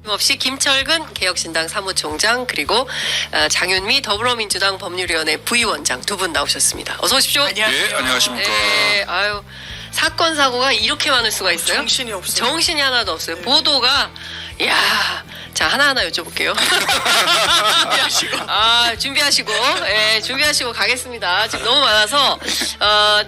없이 김철근 개혁신당 사무총장 그리고 장윤미 더불어민주당 법률위원회 부위원장 두 분 나오셨습니다. 어서 오십시오. 안녕하세요. 네, 안녕하십니까. 네, 아유 사건 사고가 이렇게 많을 수가 있어요? 정신이 없어요. 정신이 하나도 없어요. 보도가 자 하나하나 여쭤볼게요. 준비하시고 준비하시고 가겠습니다. 지금 너무 많아서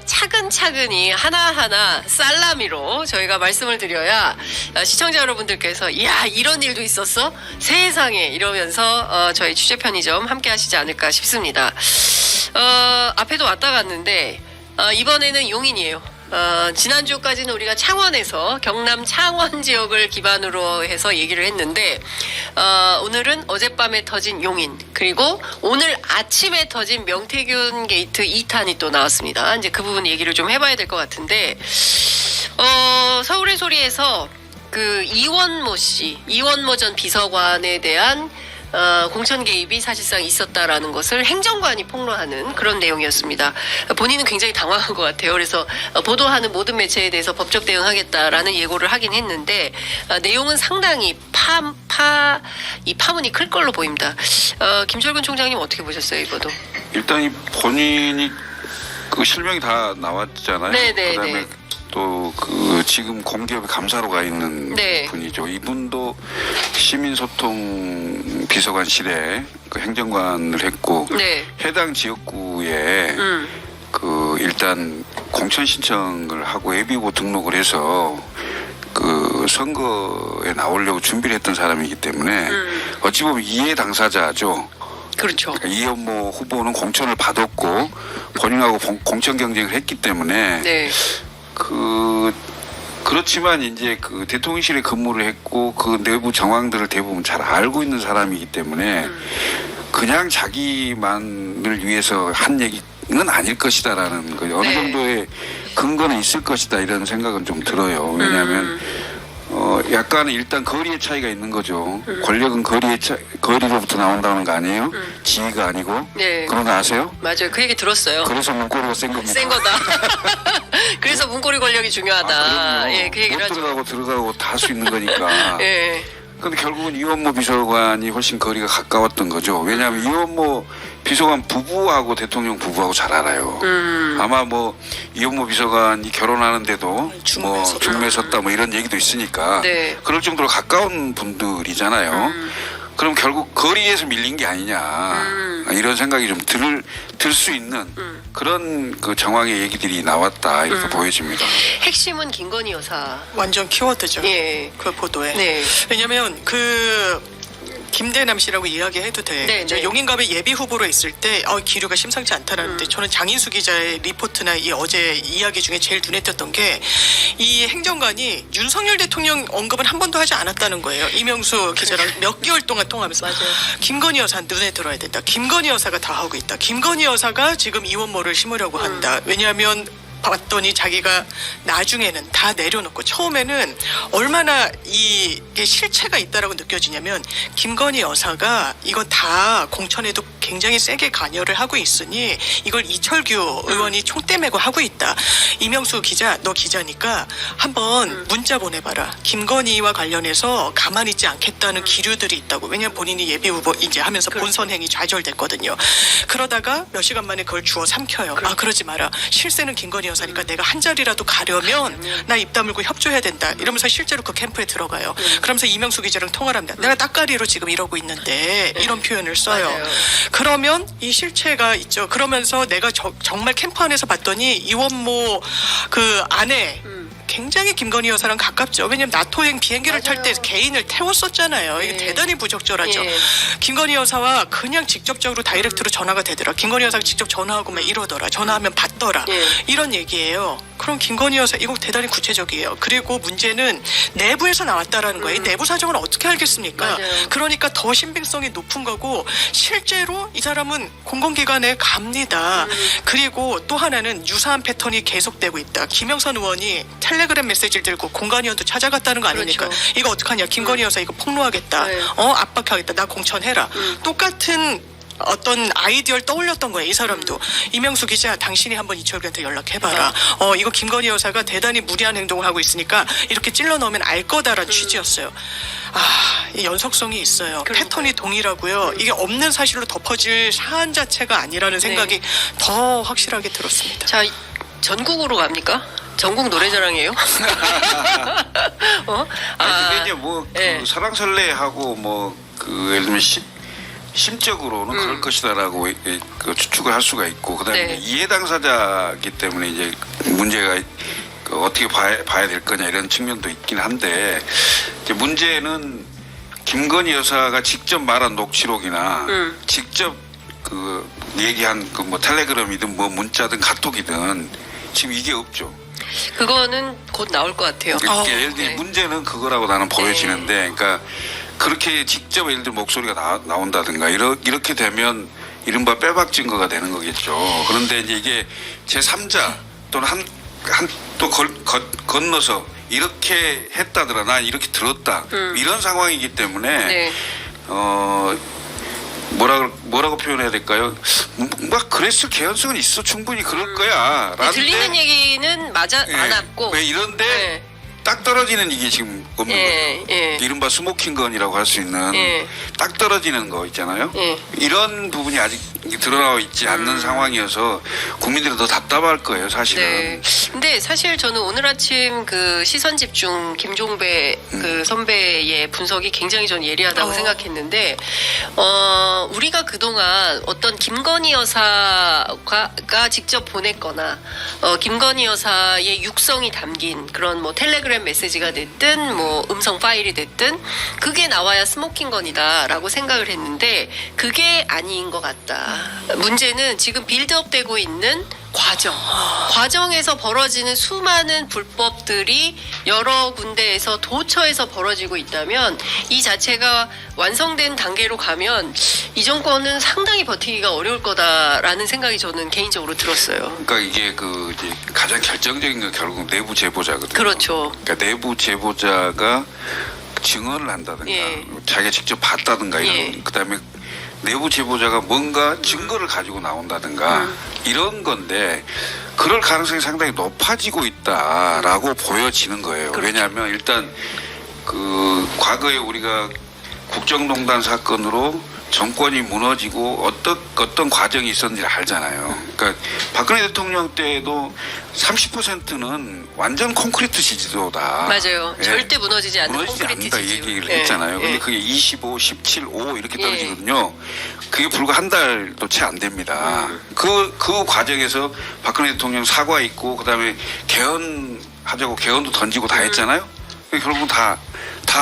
차근차근히 하나하나 살라미로 저희가 말씀을 드려야 시청자 여러분들께서 이런 일도 있었어? 세상에 이러면서 저희 취재 편의점 함께 하시지 않을까 싶습니다. 앞에도 왔다 갔는데 이번에는 용인이에요. 지난주까지는 우리가 창원에서 경남 창원 지역을 기반으로 해서 얘기를 했는데 오늘은 어젯밤에 터진 용인 그리고 오늘 아침에 터진 명태균 게이트 2탄이 또 나왔습니다. 이제 그 부분 얘기를 좀 해봐야 될 것 같은데 서울의 소리에서 그 이원모 전 비서관에 대한 공천 개입이 사실상 있었다라는 것을 행정관이 폭로하는 그런 내용이었습니다. 본인은 굉장히 당황한 것 같아요. 그래서 보도하는 모든 매체에 대해서 법적 대응하겠다라는 예고를 하긴 했는데 내용은 상당히 이 파문이 클 걸로 보입니다. 김철근 총장님 어떻게 보셨어요, 이거도? 일단 이 본인이 그 실명이 다 나왔잖아요. 네네네. 그다음에 또 그 지금 공기업의 감사로 가 있는 분이죠. 이분도 시민소통 비서관실에 그 행정관을 했고 해당 지역구에 그 일단 공천 신청을 하고 예비후보 등록을 해서 그 선거에 나오려고 준비를 했던 사람이기 때문에 어찌 보면 이해 당사자죠. 그렇죠. 이현모 후보는 공천을 받았고 본인하고 공천 경쟁을 했기 때문에 그렇지만 이제 그 대통령실에 근무를 했고 그 내부 정황들을 대부분 잘 알고 있는 사람이기 때문에 그냥 자기만을 위해서 한 얘기는 아닐 것이다라는 그 어느 정도의 근거는 있을 것이다 이런 생각은 좀 들어요. 왜냐하면 약간 일단 거리의 차이가 있는 거죠. 권력은 거리로부터 나온다는 거 아니에요? 지위가 아니고. 그런 거 아세요? 맞아요. 그 얘기 들었어요. 그래서 문고리가 센 겁니다. 센 거다. 그래서 문고리 권력이 중요하다. 그 얘기를 하죠. 들어가고 다 할 수 있는 거니까. 근데 결국은 이원모 비서관이 훨씬 거리가 가까웠던 거죠. 왜냐하면 이원모 비서관 부부하고 대통령 부부하고 잘 알아요. 아마 뭐 이원모 비서관이 결혼하는데도 중매에 섰다 뭐 이런 얘기도 있으니까 그럴 정도로 가까운 분들이잖아요. 그럼 결국 거리에서 밀린 게 아니냐 이런 생각이 좀 들 수 있는 그런 그 정황의 얘기들이 나왔다 이렇게 보여집니다. 핵심은 김건희 여사. 완전 키워드죠. 그 보도에. 왜냐하면 김대남 씨라고 이야기해도 돼. 용인갑에 예비 후보로 있을 때 기류가 심상치 않다라는데 저는 장인수 기자의 리포트나 이 어제 이야기 중에 제일 눈에 띄었던 게 이 행정관이 윤석열 대통령 언급은 한 번도 하지 않았다는 거예요. 이명수 기자랑 몇 개월 동안 통하면서 김건희 여사 눈에 들어야 된다. 김건희 여사가 다 하고 있다. 김건희 여사가 지금 이원모를 심으려고 한다. 왜냐하면 봤더니 자기가 나중에는 다 내려놓고 처음에는 얼마나 이게 실체가 있다라고 느껴지냐면 김건희 여사가 이건 다 공천에도 굉장히 세게 관여를 하고 있으니 이걸 이철규 의원이 총대 메고 하고 있다. 이명수 기자, 너 기자니까 한번 문자 보내봐라. 김건희와 관련해서 가만히 있지 않겠다는 기류들이 있다고. 왜냐하면 본인이 예비 후보 이제 하면서 본선행이 좌절됐거든요. 그러다가 몇 시간 만에 그걸 주워 삼켜요. 그러지 마라. 실세는 김건희 여사니까 내가 한 자리라도 가려면 나 입 다물고 협조해야 된다. 이러면서 실제로 그 캠프에 들어가요. 그러면서 이명수 기자랑 통화를 합니다. 내가 딱가리로 지금 이러고 있는데 이런 표현을 써요. 그러면 이 실체가 있죠. 그러면서 내가 정말 캠프 안에서 봤더니 이원모 그 아내 굉장히 김건희 여사랑 가깝죠. 왜냐면 나토행 비행기를 탈 때 개인을 태웠었잖아요. 이게 대단히 부적절하죠. 김건희 여사와 그냥 직접적으로 다이렉트로 전화가 되더라. 김건희 여사가 직접 전화하고 막 이러더라. 전화하면 받더라. 이런 얘기예요. 그럼 김건희 여사 이거 대단히 구체적이에요. 그리고 문제는 내부에서 나왔다라는 거예요. 내부 사정을 어떻게 알겠습니까? 그러니까 더 신빙성이 높은 거고 실제로 이 사람은 공공기관에 갑니다. 그리고 또 하나는 유사한 패턴이 계속되고 있다. 김영선 의원이 텔레그램 메시지를 들고 공관위원도 찾아갔다는 거 아닙니까? 이거 어떡하냐. 김건희 여사 이거 폭로하겠다. 압박하겠다. 나 공천해라. 똑같은 어떤 아이디어를 떠올렸던 거예요. 이 사람도. 이명수 기자, 당신이 한번 이철규한테 연락해봐라. 이거 김건희 여사가 대단히 무리한 행동을 하고 있으니까 이렇게 찔러 넣으면 알 거다라는 취지였어요. 이 연속성이 있어요. 패턴이 동일하고요. 이게 없는 사실로 덮어질 사안 자체가 아니라는 생각이 더 확실하게 들었습니다. 자, 전국으로 갑니까? 전국 노래자랑이에요? 근데 이제 뭐 그 사랑설레하고 뭐 그 예를 들면 심적으로는 그럴 것이다라고 그 추측을 할 수가 있고, 그다음에 이해 당사자이기 때문에 이제 문제가 어떻게 봐야 될 거냐 이런 측면도 있긴 한데, 이제 문제는 김건희 여사가 직접 말한 녹취록이나 직접 그 얘기한 그 뭐 텔레그램이든 뭐 문자든 카톡이든 지금 이게 없죠. 그거는 곧 나올 것 같아요. 그러니까 예를 들면 문제는 그거라고 나는 보여지는데, 그러니까 그렇게 직접 예를 들면 목소리가 나온다든가 이렇게 되면 이른바 빼박 증거가 되는 거겠죠. 그런데 이제 이게 제3자 또는 또 건너서 이렇게 했다더라, 난 이렇게 들었다, 이런 상황이기 때문에 뭐라고 표현해야 될까요? 막 그랬을 개연성은 있어, 충분히 그럴 거야. 들리는 얘기는 많았고. 왜 이런데 딱 떨어지는 이게 지금 없는 거예요. 이른바 스모킹건이라고 할 수 있는 딱 떨어지는 거 있잖아요. 이런 부분이 아직 드러나고 있지 않는 상황이어서 국민들은 더 답답할 거예요, 사실은. 근데 사실 저는 오늘 아침 그 시선집중 김종배 그 선배의 분석이 굉장히 전 예리하다고 생각했는데, 우리가 그동안 어떤 김건희 여사가 직접 보냈거나 김건희 여사의 육성이 담긴 그런 뭐 텔레그램 메시지가 됐든 뭐 음성 파일이 됐든 그게 나와야 스모킹건이다라고 생각을 했는데, 그게 아닌 것 같다. 문제는 지금 빌드업되고 있는 과정에서 벌어지는 수많은 불법들이 여러 군데에서 도처에서 벌어지고 있다면, 이 자체가 완성된 단계로 가면 이 정권은 상당히 버티기가 어려울 거다라는 생각이 저는 개인적으로 들었어요. 그러니까 이게 그 이제 가장 결정적인 건 결국 내부 제보자거든요. 그렇죠. 그러니까 내부 제보자가 증언을 한다든가 자기가 직접 봤다든가 이런 그다음에 내부 제보자가 뭔가 증거를 가지고 나온다든가 이런 건데, 그럴 가능성이 상당히 높아지고 있다라고 보여지는 거예요. 그렇죠. 왜냐하면 일단 그 과거에 우리가 국정농단 사건으로 정권이 무너지고 어떤 과정이 있었는지를 알잖아요. 그러니까 박근혜 대통령 때도 30%는 완전 콘크리트 지지도다. 맞아요. 절대 무너지지 않는 콘크리트 않는다 지지도. 얘기를 했잖아요. 근데 그게 25, 17, 5 이렇게 떨어지거든요. 그게 불과 한 달도 채 안 됩니다. 그 과정에서 박근혜 대통령 사과 있고 그다음에 개헌하자고 개헌도 던지고 다 했잖아요. 결국은 다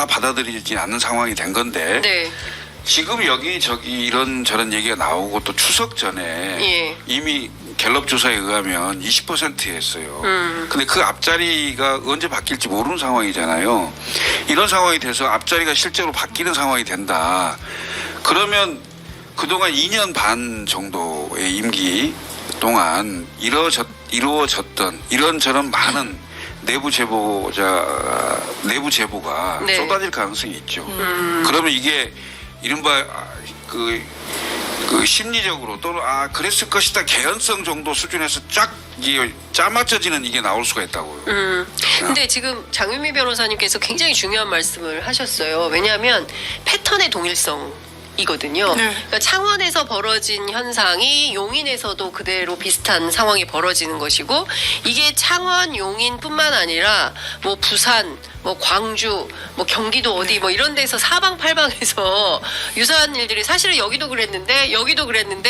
받아들이지 않는 상황이 된 건데, 지금 여기저기 이런저런 얘기가 나오고 또 추석 전에 이미 갤럽 조사에 의하면 20%였어요. 근데 그 앞자리가 언제 바뀔지 모르는 상황이잖아요. 이런 상황이 돼서 앞자리가 실제로 바뀌는 상황이 된다. 그러면 그동안 2년 반 정도의 임기 동안 이루어졌던 이런저런 많은 내부 제보가 쏟아질 가능성이 있죠. 그러면 이게 이른바 그 심리적으로 또는 그랬을 것이다 개연성 정도 수준에서 쫙 이게 짜맞춰지는 이게 나올 수가 있다고요. 근데 지금 장윤미 변호사님께서 굉장히 중요한 말씀을 하셨어요. 왜냐하면 패턴의 동일성이거든요. 그러니까 창원에서 벌어진 현상이 용인에서도 그대로 비슷한 상황이 벌어지는 것이고, 이게 창원, 용인뿐만 아니라 뭐 부산, 뭐 광주, 뭐 경기도 어디 뭐 이런 데서 사방팔방에서 유사한 일들이, 사실은 여기도 그랬는데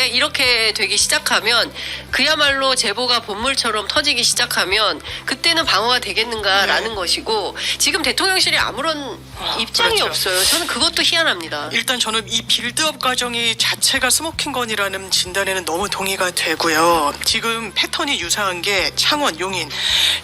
이렇게 되기 시작하면, 그야말로 제보가 본물처럼 터지기 시작하면 그때는 방어가 되겠는가라는 것이고, 지금 대통령실이 아무런 입장이 없어요. 저는 그것도 희한합니다. 일단 저는 이 빌드업 과정이 자체가 스모킹건이라는 진단에는 너무 동의가 되고요. 지금 패턴이 유사한 게 창원, 용인,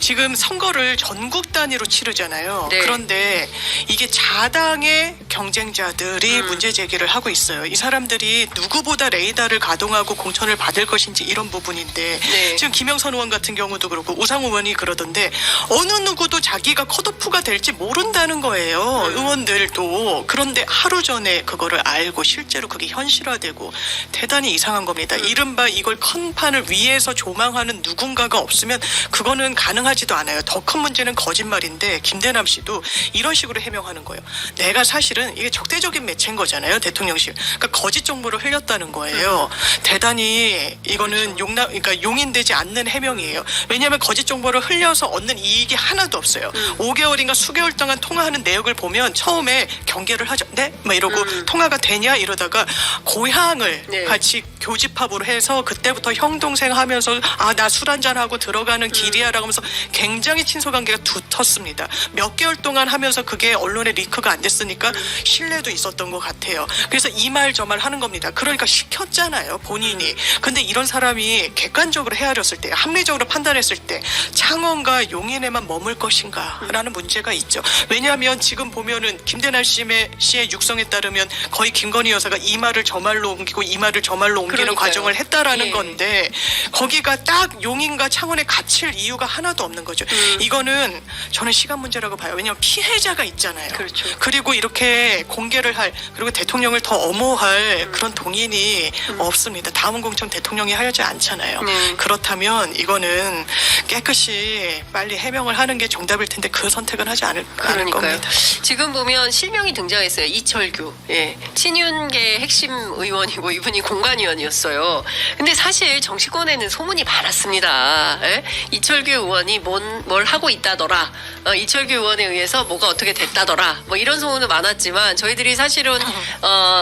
지금 선거를 전국 단위로 치르잖아요. 있어요. 네. 그런데 이게 자당의 경쟁자들이 문제 제기를 하고 있어요. 이 사람들이 누구보다 레이더를 가동하고 공천을 받을 것인지 이런 부분인데 네. 지금 김영선 의원 같은 경우도 그렇고 우상호 의원이 그러던데 어느 누구도 자기가 컷오프가 될지 모른다는 거예요. 의원들도. 그런데 하루 전에 그거를 알고 실제로 그게 현실화되고 대단히 이상한 겁니다. 이른바 이걸 컨판을 위해서 조망하는 누군가가 없으면 그거는 가능하지도 않아요. 더 큰 문제는 거짓말인데 김대남 씨도 이런 식으로 해명하는 거예요. 내가 사실은 이게 적대적인 매체인 거잖아요. 대통령실. 그러니까 거짓 정보를 흘렸다는 거예요. 대단히 이거는 그러니까 용인되지 않는 해명이에요. 왜냐하면 거짓 정보를 흘려서 얻는 이익이 하나도 없어요. 5개월인가 수개월 동안 통화하는 내역을 보면 처음에 경계를 하죠. 네? 막 이러고 통화가 되냐 이러다가 고향을 네. 같이 교집합으로 해서 그때부터 형 동생 하면서 아 나 술 한잔 하고 들어가는 길이야라고 하면서 굉장히 친소 관계가 두텁습니다. 몇 개월 동안 하면서 그게 언론에 리크가 안 됐으니까 신뢰도 있었던 것 같아요. 그래서 이 말 저 말 하는 겁니다. 그러니까 시켰잖아요, 본인이. 근데 이런 사람이 객관적으로 헤아렸을 때, 합리적으로 판단했을 때 창원과 용인에만 머물 것인가라는 문제가 있죠. 왜냐하면 지금 보면은 김대남 씨의 육성에 따르면 거의 김건희 여사가 이 말을 저 말로 옮기고 이 말을 저 말로 옮기는 그러니까요. 과정을 했다라는 예. 건데 거기가 딱 용인과 창원에 갇힐 이유가 하나도 없는 거죠. 이거는 저는 시간 문제라고 봐요. 왜냐하면 피해자가 있잖아요. 그렇죠. 그리고 이렇게 공개를 할 그리고 대통령을 더 엄호할 그런 동인이 없습니다. 다음 공천 대통령이 하지 않잖아요. 그렇다면 이거는 깨끗이 빨리 해명을 하는 게 정답일 텐데 그 선택은 하지 않을 겁니다. 지금 보면 실명이 등장했어요. 이철규. 예. 친윤계 핵심 의원이고 이분이 공관위원이었어요. 근데 사실 정치권에는 소문이 많았습니다. 예? 이철규 의원이 뭘 하고 있다더라. 이철규 의원에 의해서 뭐가 어떻게 됐다더라. 뭐 이런 소문은 많았지만 저희들이 사실은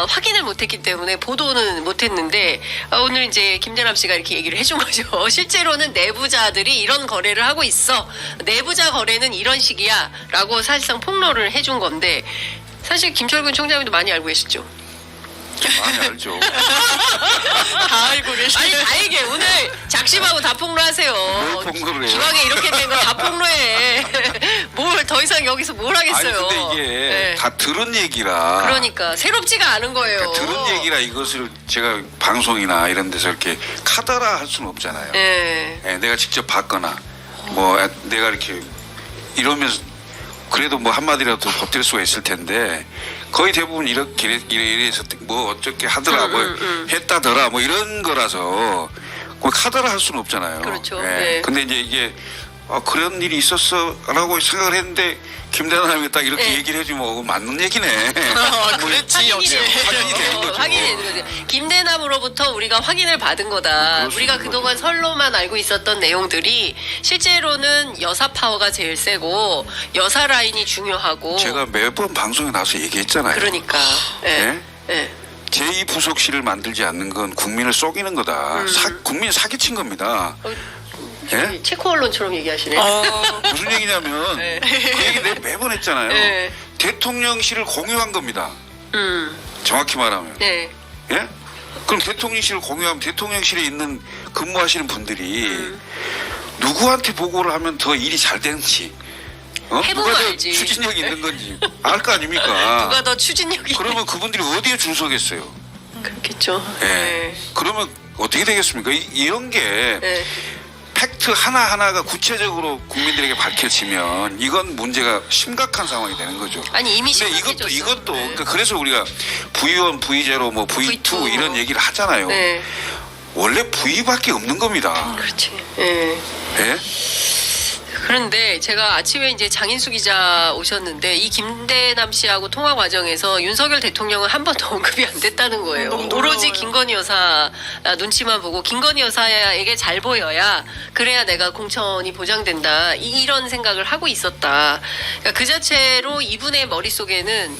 확인을 못했기 때문에 보도는 못했는데 오늘 이제 김대남 씨가 이렇게 얘기를 해준 거죠. 실제로는 내부자들이 이런 거래를 하고 있어. 내부자 거래는 이런 식이야라고 사실상 폭로를 해준 건데 사실 김철근 총장님도 많이 알고 계시죠? 많이 알죠. 다 알고 계시네요. 아니 다 얘기해. 오늘 작심하고 다 폭로하세요. 뭘 폭로를 해요? 기왕에 이렇게 된 거 다 폭로해. 뭘 더 이상 여기서 뭘 하겠어요. 아니 근데 이게 네. 다 들은 얘기라. 그러니까 새롭지가 않은 거예요. 그러니까 들은 얘기라 이것을 제가 방송이나 이런 데서 이렇게 카더라 할 수는 없잖아요. 네. 예, 내가 직접 봤거나 뭐 내가 이렇게 이러면서 그래도 뭐 한마디라도 버틸 수가 있을 텐데 거의 대부분 이래서 뭐 어떻게 하더라 뭐 했다더라 뭐 이런 거라서 그 카더라 할 수는 없잖아요. 그렇죠. 예. 네. 근데 이제 이게 그런 일이 있었어라고 생각을 했는데 김대남이 딱 이렇게 네. 얘기를 해주면 맞는 얘기네. 그렇지. 확인이 역시. 확인이 되는 거죠. 확인이 되는 거죠. 김대남으로부터 우리가 확인을 받은 거다. 우리가 그동안 설로만 알고 있었던 내용들이 실제로는 여사 파워가 제일 세고 여사 라인이 중요하고. 제가 매번 방송에 나와서 얘기했잖아요. 그러니까. 예. 예. 제2부속실을 만들지 않는 건 국민을 속이는 거다. 국민 사기친 겁니다. 예? 체코 언론처럼 얘기하시네. 무슨 얘기냐면 네. 그 얘기 내가 매번 했잖아요. 네. 대통령실을 공유한 겁니다. 정확히 말하면. 네. 예? 그럼 대통령실을 공유하면 대통령실에 있는 근무하시는 분들이 누구한테 보고를 하면 더 일이 잘 되는지 해보면 누가 더 알지. 추진력이 있는 건지 알 거 아닙니까? 누가 더 추진력이 그러면 그분들이 어디에 줄 서겠어요? 그렇겠죠. 예. 네. 그러면 어떻게 되겠습니까? 이런 게 네. 팩트 하나하나가 구체적으로 국민들에게 밝혀지면 이건 문제가 심각한 상황이 되는 거죠. 아니 이미 근데 심각해졌어. 이것도 네. 그러니까 그래서 우리가 V1, V0, 뭐 V2 V2 이런 얘기를 하잖아요. 네. 원래 V밖에 없는 겁니다. 그렇지. 네. 예? 그런데 제가 아침에 이제 장인수 기자 오셨는데 이 김대남 씨하고 통화 과정에서 윤석열 대통령은 한 번도 언급이 안 됐다는 거예요. 너무 오로지 놀라워요. 김건희 여사 눈치만 보고 김건희 여사에게 잘 보여야 그래야 내가 공천이 보장된다. 이런 생각을 하고 있었다. 그러니까 그 자체로 이분의 머릿속에는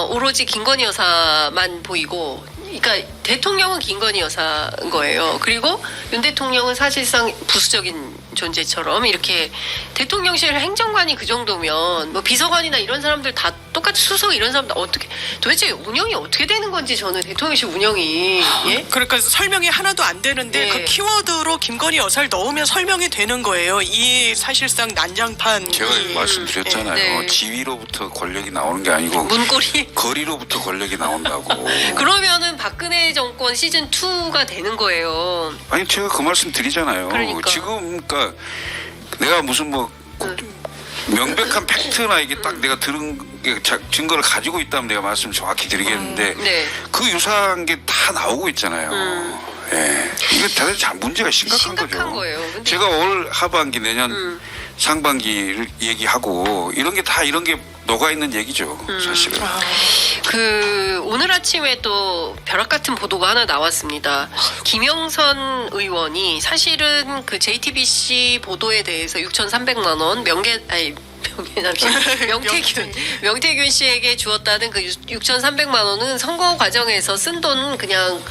오로지 김건희 여사만 보이고 그러니까 대통령은 김건희 여사인 거예요. 그리고 윤 대통령은 사실상 부수적인 존재처럼 이렇게 대통령실 행정관이 그 정도면 뭐 비서관이나 이런 사람들 다 똑같이 수석 이런 사람들 어떻게 도대체 운영이 어떻게 되는 건지 저는 대통령실 운영이 예? 그러니까 설명이 하나도 안 되는데 예. 그 키워드로 김건희 여사를 넣으면 설명이 되는 거예요. 이 사실상 난장판. 제가 말씀드렸잖아요. 네. 지위로부터 권력이 나오는 게 아니고 문고리 거리로부터 권력이 나온다고. 그러면은 박근혜 정권 시즌 2가 되는 거예요. 아니 제가 그 말씀 드리잖아요. 그러니까. 지금 그러니까 내가 무슨 뭐 명백한 팩트나 이게 딱 내가 들은 게 증거를 가지고 있다면 내가 말씀 정확히 드리겠는데 네. 그 유사한 게 다 나오고 있잖아요. 예. 이게 다들 참 문제가 심각한 거죠. 거예요. 근데 제가 올 하반기 내년 상반기를 얘기하고 이런 게 다 이런 게 녹아 있는 얘기죠. 사실은. 그 오늘 아침에 또 벼락 같은 보도가 하나 나왔습니다. 김영선 의원이 사실은 그 JTBC 보도에 대해서 6,300만 원 명태균 씨에게 주었다는 그 6,300만 원은 선거 과정에서 쓴 돈 그냥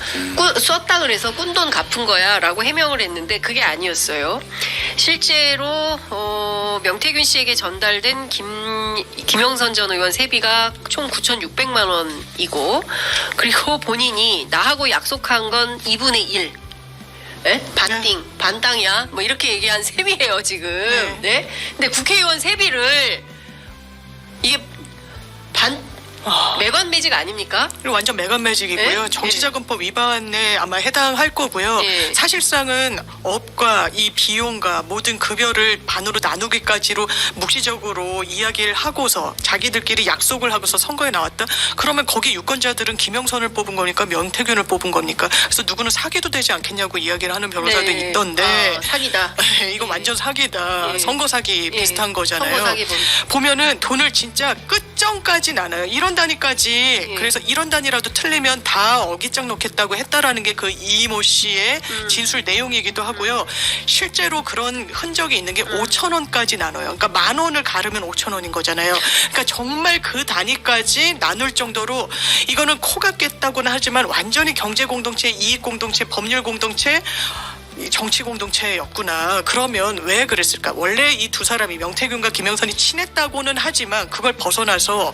썼다 그래서 꾼 돈 갚은 거야라고 해명을 했는데 그게 아니었어요. 실제로 명태균 씨에게 전달된 김영선 전 의원 세비가 총 9,600만 원이고 그리고 본인이 나하고 약속한 건 2분의 1. 네? 반땅이야. 뭐 이렇게 얘기한 셈이에요 지금. 네. 근데 국회의원 세비를 이게 매관매직 아닙니까? 완전 매관매직이고요. 네? 정치자금법 위반에 아마 해당할 거고요. 네. 사실상은 업과 이 비용과 모든 급여를 반으로 나누기까지로 묵시적으로 이야기를 하고서 자기들끼리 약속을 하고서 선거에 나왔다. 그러면 거기 유권자들은 김영선을 뽑은 거니까 명태균을 뽑은 겁니까? 그래서 누구는 사기도 되지 않겠냐고 이야기를 하는 변호사도 네. 있던데. 사기다. 이거 완전 사기다. 네. 선거 사기 비슷한 거잖아요. 선거 사기 보면은 돈을 진짜 끝점까지 나눠요. 이런 단위까지. 그래서 이런 단위라도 틀리면 다 어깃장 놓겠다고 했다라는 게 그 이모 씨의 진술 내용이기도 하고요. 실제로 그런 흔적이 있는 게 5천 원까지 나눠요. 그러니까 10,000원을 가르면 5천 원인 거잖아요. 그러니까 정말 그 단위까지 나눌 정도로 이거는 코가 깼다고는 하지만 완전히 경제 공동체, 이익 공동체, 법률 공동체, 정치 공동체였구나. 그러면 왜 그랬을까? 원래 이 두 사람이 명태균과 김영선이 친했다고는 하지만 그걸 벗어나서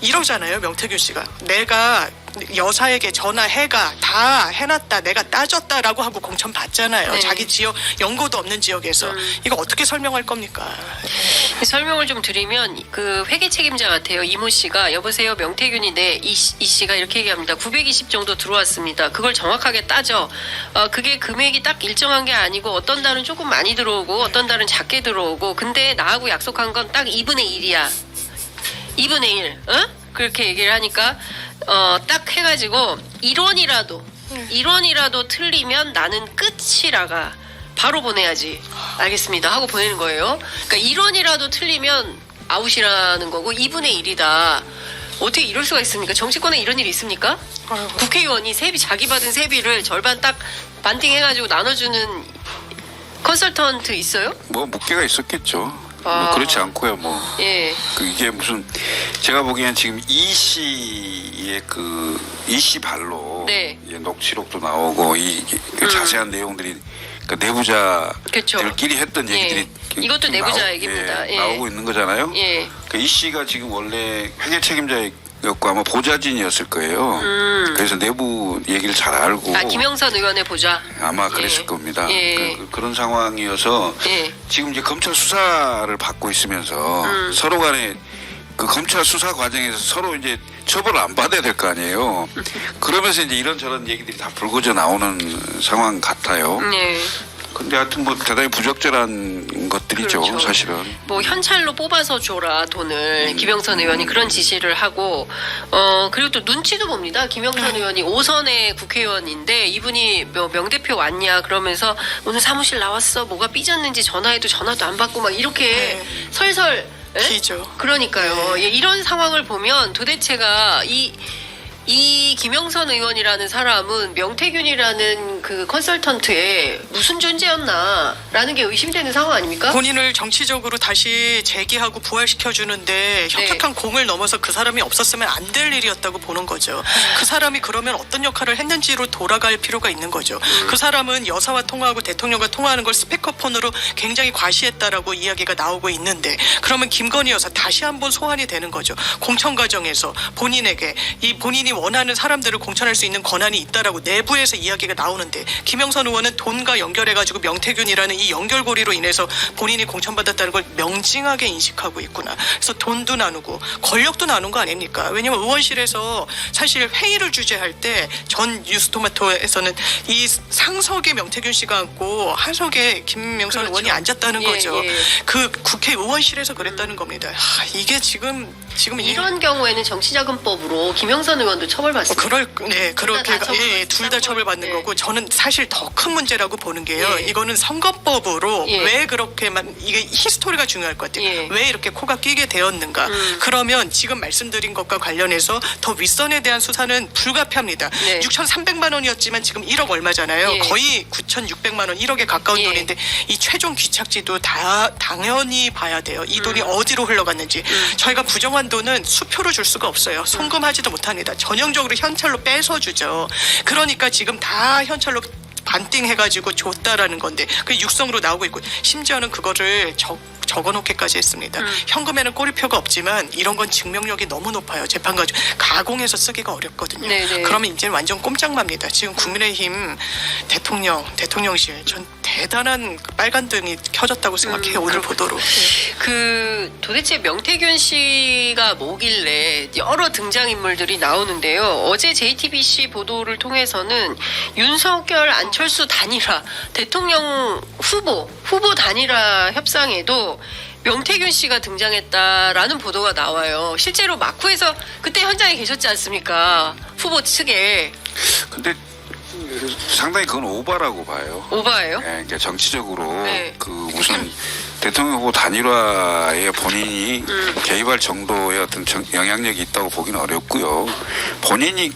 이러잖아요. 명태균 씨가 내가 여사에게 전화해가 다 해놨다. 내가 따졌다라고 하고 공천 받잖아요. 네. 자기 지역 연고도 없는 지역에서 이거 어떻게 설명할 겁니까? 설명을 좀 드리면 그 회계 책임자 같아요. 이모 씨가 여보세요 명태균인데 이 씨가 이렇게 얘기합니다. 920 정도 들어왔습니다. 그걸 정확하게 따져. 그게 금액이 딱 일정한 게 아니고 어떤 달은 조금 많이 들어오고 어떤 달은 작게 들어오고 근데 나하고 약속한 건 딱 2분의 1이야. 2분의 1. 어? 그렇게 얘기를 하니까 딱 해가지고 1원이라도 틀리면 나는 끝이라가 바로 보내야지. 알겠습니다. 하고 보내는 거예요. 그러니까 1원이라도 틀리면 아웃이라는 거고 2분의 1이다. 어떻게 이럴 수가 있습니까? 정치권에 이런 일이 있습니까? 국회의원이 자기 받은 세비를 절반 딱 반띵해가지고 나눠주는 컨설턴트 있어요? 뭐 묵계가 있었겠죠. 뭐 그렇지 않고요. 뭐 예. 이게 무슨 제가 보기엔 지금 이 씨 발로 네. 녹취록도 나오고 그 자세한 내용들이 그 내부자들끼리 했던 얘기들이 이것도 내부자 얘기입니다. 예. 나오고 있는 거잖아요. 예. 이 씨가 지금 원래 회계 책임자였고 아마 보좌진이었을 거예요. 그래서 내부 얘기를 잘 알고. 김영선 의원의 보좌. 아마 그랬을 겁니다. 예. 그런 상황이어서 지금 이제 검찰 수사를 받고 있으면서 서로 간에 그 검찰 수사 과정에서 서로 이제 처벌을 안 받아야 될 거 아니에요. 그러면서 이제 이런저런 얘기들이 다 불거져 나오는 상황 같아요. 네. 근데 하여튼 뭐 대단히 부적절한 것들이죠. 그렇죠. 사실은. 뭐 현찰로 뽑아서 줘라 돈을 김영선 의원이 그런 지시를 하고 그리고 또 눈치도 봅니다. 김영선 의원이 5선의 국회의원인데 이분이 명대표 왔냐 그러면서 오늘 사무실 나왔어 뭐가 삐졌는지 전화해도 전화도 안 받고 막 이렇게 설설 기죠. 그러니까요. 예, 이런 상황을 보면 도대체가 이 김영선 의원이라는 사람은 명태균이라는 그 컨설턴트의 무슨 존재였나라는 게 의심되는 상황 아닙니까? 본인을 정치적으로 다시 재기하고 부활시켜주는데 협탁한 공을 넘어서 그 사람이 없었으면 안 될 일이었다고 보는 거죠. 그 사람이 그러면 어떤 역할을 했는지로 돌아갈 필요가 있는 거죠. 그 사람은 여사와 통화하고 대통령과 통화하는 걸 스피커폰으로 굉장히 과시했다라고 이야기가 나오고 있는데 그러면 김건희 여사 다시 한번 소환이 되는 거죠. 공천 과정에서 본인에게 이 본인이 원하는 사람들을 공천할 수 있는 권한이 있다라고 내부에서 이야기가 나오는데 김영선 의원은 돈과 연결해가지고 명태균이라는 이 연결고리로 인해서 본인이 공천받았다는 걸 명징하게 인식하고 있구나. 그래서 돈도 나누고 권력도 나눈 거 아닙니까? 왜냐면 의원실에서 사실 회의를 주재할 때 전 뉴스토마토에서는 이 상석에 명태균 씨가 앉고 하석에 김영선 그렇죠. 의원이 앉았다는 거죠. 예. 그 국회 의원실에서 그랬다는 겁니다. 이게 지금 이런 경우에는 정치자금법으로 김영선 의원도 처벌받습니다. 그렇게 둘 다 처벌받는 네. 거고 저는 사실 더 큰 문제라고 보는 게요. 예. 이거는 선거법으로 예. 왜 그렇게만 이게 히스토리가 중요할 것 같아요. 예. 왜 이렇게 코가 끼게 되었는가? 그러면 지금 말씀드린 것과 관련해서 더 윗선에 대한 수사는 불가피합니다. 네. 6,300만 원이었지만 지금 1억 얼마잖아요. 예. 거의 9,600만 원, 1억에 가까운 예. 돈인데 이 최종 귀착지도 다 당연히 봐야 돼요. 이 돈이 어디로 흘러갔는지. 저희가 부정한 돈은 수표로 줄 수가 없어요. 송금하지도 못합니다. 전형적으로 현찰로 뺏어주죠. 그러니까 지금 다 현찰로 반띵해가지고 줬다라는 건데 그 육성으로 나오고 있고 심지어는 그거를 적어놓기까지 했습니다. 현금에는 꼬리표가 없지만 이런 건 증명력이 너무 높아요. 재판 가지고 가공해서 쓰기가 어렵거든요. 네네. 그러면 이제는 완전 꼼짝맙니다. 지금 국민의힘 대통령실 전 대단한 빨간 등이 켜졌다고 생각해요. 오늘 보도로. 그 도대체 명태균 씨가 뭐길래 여러 등장인물들이 나오는데요. 어제 JTBC 보도를 통해서는 윤석열 안철수 단일화 대통령 후보 단일화 협상에도 명태균 씨가 등장했다라는 보도가 나와요. 실제로 마쿠에서 그때 현장에 계셨지 않습니까? 후보 측에. 근데 상당히 그건 오바라고 봐요. 오바예요? 네, 그러니까 정치적으로 네. 그 무슨 대통령 후보 단일화에 본인이 개입할 정도의 어떤 영향력이 있다고 보기는 어렵고요. 본인이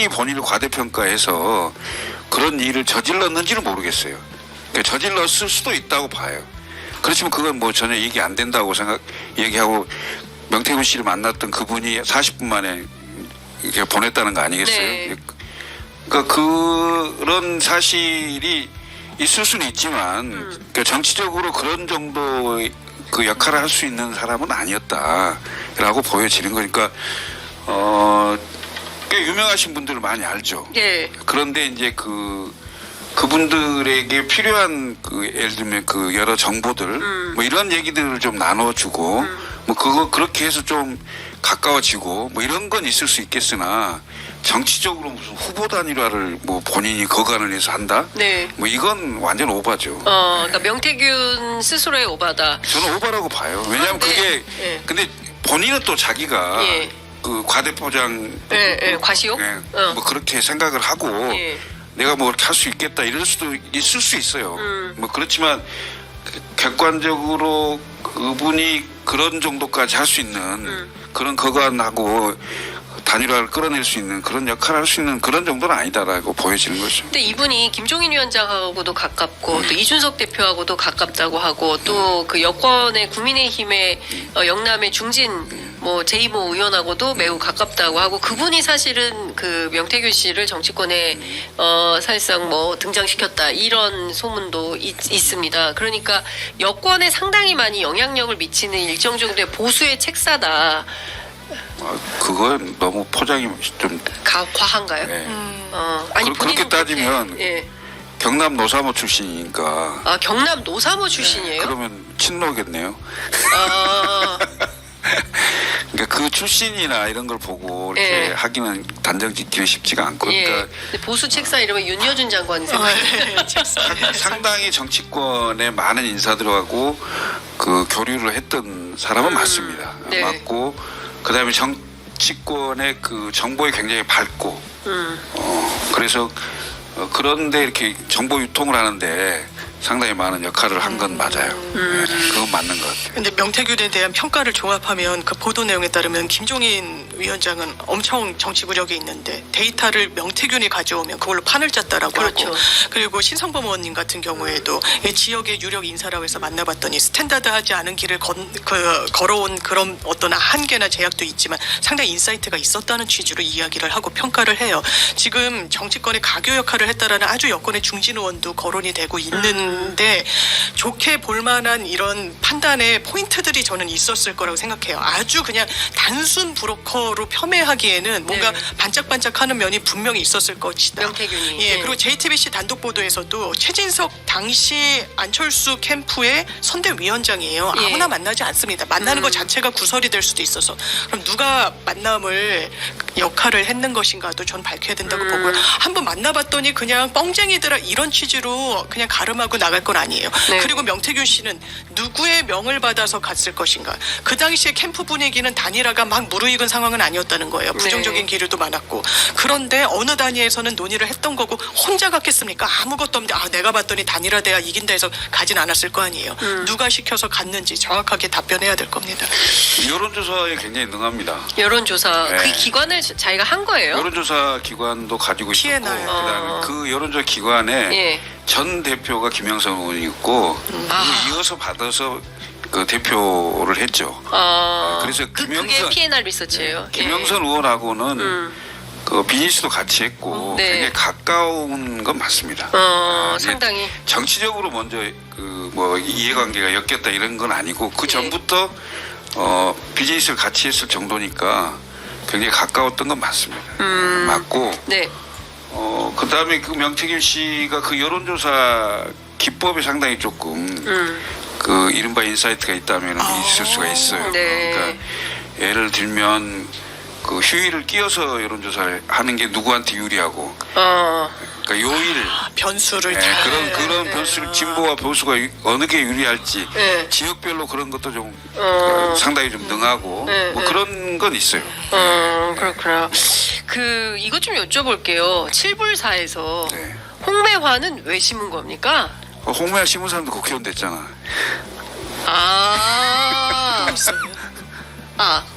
본인을 과대평가해서 그런 일을 저질렀는지는 모르겠어요. 그러니까 저질렀을 수도 있다고 봐요. 그렇지만 그건 뭐 전혀 얘기 안 된다고 얘기하고 명태균 씨를 만났던 그분이 40분 만에 이렇게 보냈다는 거 아니겠어요? 네. 그러니까 그런 사실이 있을 수는 있지만 그러니까 정치적으로 그런 정도의 그 역할을 할 수 있는 사람은 아니었다라고 보여지는 거니까 꽤 유명하신 분들을 많이 알죠. 네. 그런데 이제 그분들에게 필요한 예를 들면 여러 정보들 뭐 이런 얘기들을 좀 나눠주고 뭐 그렇게 해서 좀 가까워지고 뭐 이런 건 있을 수 있겠으나 정치적으로 무슨 후보 단일화를 뭐 본인이 거간을 해서 한다? 네. 뭐 이건 완전 오바죠. 그러니까 명태균 스스로의 오바다. 저는 오바라고 봐요. 왜냐하면 그게 근데 본인은 또 자기가 그 과대포장 과시욕? 뭐 그렇게 생각을 하고 내가 뭐 그렇게 할 수 있겠다 이럴 수도 있을 수 있어요. 뭐 그렇지만 객관적으로 그분이 그런 정도까지 할 수 있는 그런 거간하고 단일화를 끌어낼 수 있는 그런 역할을 할 수 있는 그런 정도는 아니다라고 보여지는 거죠. 근데 이분이 김종인 위원장하고도 가깝고 또 이준석 대표하고도 가깝다고 하고 또 그 여권의 국민의힘의 영남의 중진 뭐 제2모 의원하고도 매우 가깝다고 하고 그분이 사실은 그 명태균 씨를 정치권에 사실상 뭐 등장시켰다 이런 소문도 있습니다. 그러니까 여권에 상당히 많이 영향력을 미치는 일정 정도의 보수의 책사다. 그건 너무 포장이 좀 과한가요? 네. 아니 그렇게 따지면 경남 노사모 출신이니까. 경남 노사모 출신이에요? 그러면 친노겠네요. 그러니까 그 출신이나 이런 걸 보고 이렇게 하기는 단정 짓기는 쉽지가 않고. 그러니까 보수 책사 이름은 윤여준 장관이 생각해요. 상당히 정치권에 많은 인사들하고 그 교류를 했던 사람은 맞습니다. 네. 맞고 그다음에 정치권의 그 정보에 굉장히 밝고 그래서 그런데 이렇게 정보 유통을 하는데 상당히 많은 역할을 한 건 맞아요. 네, 그건 맞는 것 같아요. 근데 명태균에 대한 평가를 종합하면 그 보도 내용에 따르면 김종인 위원장은 엄청 정치 구력이 있는데 데이터를 명태균이 가져오면 그걸로 판을 짰다라고 그렇죠. 하고, 그리고 신성범 의원님 같은 경우에도 이 지역의 유력 인사라고 해서 만나봤더니 스탠다드하지 않은 길을 걸어온 그런 어떤 한계나 제약도 있지만 상당히 인사이트가 있었다는 취지로 이야기를 하고 평가를 해요. 지금 정치권의 가교 역할을 했다라는 아주 여권의 중진 의원도 거론이 되고 있는데 좋게 볼만한 이런 판단의 포인트들이 저는 있었을 거라고 생각해요. 아주 그냥 단순 브로커로 폄훼하기에는 뭔가 네. 반짝반짝하는 면이 분명히 있었을 것이다. 명태균이. 예, 네. 그리고 JTBC 단독 보도에서도 최진석 당시 안철수 캠프의 선대위원장이에요. 예. 아무나 만나지 않습니다. 만나는 것 자체가 구설이 될 수도 있어서 그럼 누가 만남을 역할을 했는 것인가도 전 밝혀야 된다고 보고요. 한번 만나봤더니 그냥 뻥쟁이들아 이런 취지로 그냥 가름하고 나갈 건 아니에요. 네. 그리고 명태균 씨는 누구의 명을 받아서 갔을 것인가. 그 당시에 캠프 분위기는 단일화가 막 무르익은 상황은 아니었다는 거예요. 부정적인 기류도 많았고. 그런데 어느 단위에서는 논의를 했던 거고 혼자 갔겠습니까? 아무것도 없는데 내가 봤더니 단일화돼야 이긴다 해서 가진 않았을 거 아니에요. 누가 시켜서 갔는지 정확하게 답변해야 될 겁니다. 여론조사에 굉장히 능합니다. 여론조사 네. 그 기관을 자기가 한 거예요? 여론조사 기관도 가지고 있고 TNR. 그다음에 그 여론조사 기관에 예. 전 대표가 김영선 의원이 있고 이어서 받아서 그 대표를 했죠. 그래서 그게 김영선 PNR 리서치예요. 김영선 의원하고는 그 비즈니스도 같이 했고 네. 굉장히 가까운 건 맞습니다. 이제 상당히. 정치적으로 먼저 그 뭐 이해관계가 엮였다 이런 건 아니고 그 예. 전부터 비즈니스를 같이 했을 정도니까 굉장히 가까웠던 건 맞습니다. 맞고 네. 그다음에 그 명태균 씨가 그 여론조사 기법이 상당히 조금 그 이른바 인사이트가 있다면 있을 수가 있어요. 네. 그러니까 예를 들면 그 휴일을 끼워서 여론조사를 하는 게 누구한테 유리하고 그러니까 요일 변수를 그런 변수를 진보와 보수가 어느 게 유리할지 네. 지역별로 그런 것도 좀 상당히 좀 능하고 뭐 그런 건 있어요. 그렇구나. 그 이것 좀 여쭤볼게요. 7불사에서 네. 홍매화는 왜 심은 겁니까? 홍매화 심은 사람도 국회의원 됐잖아.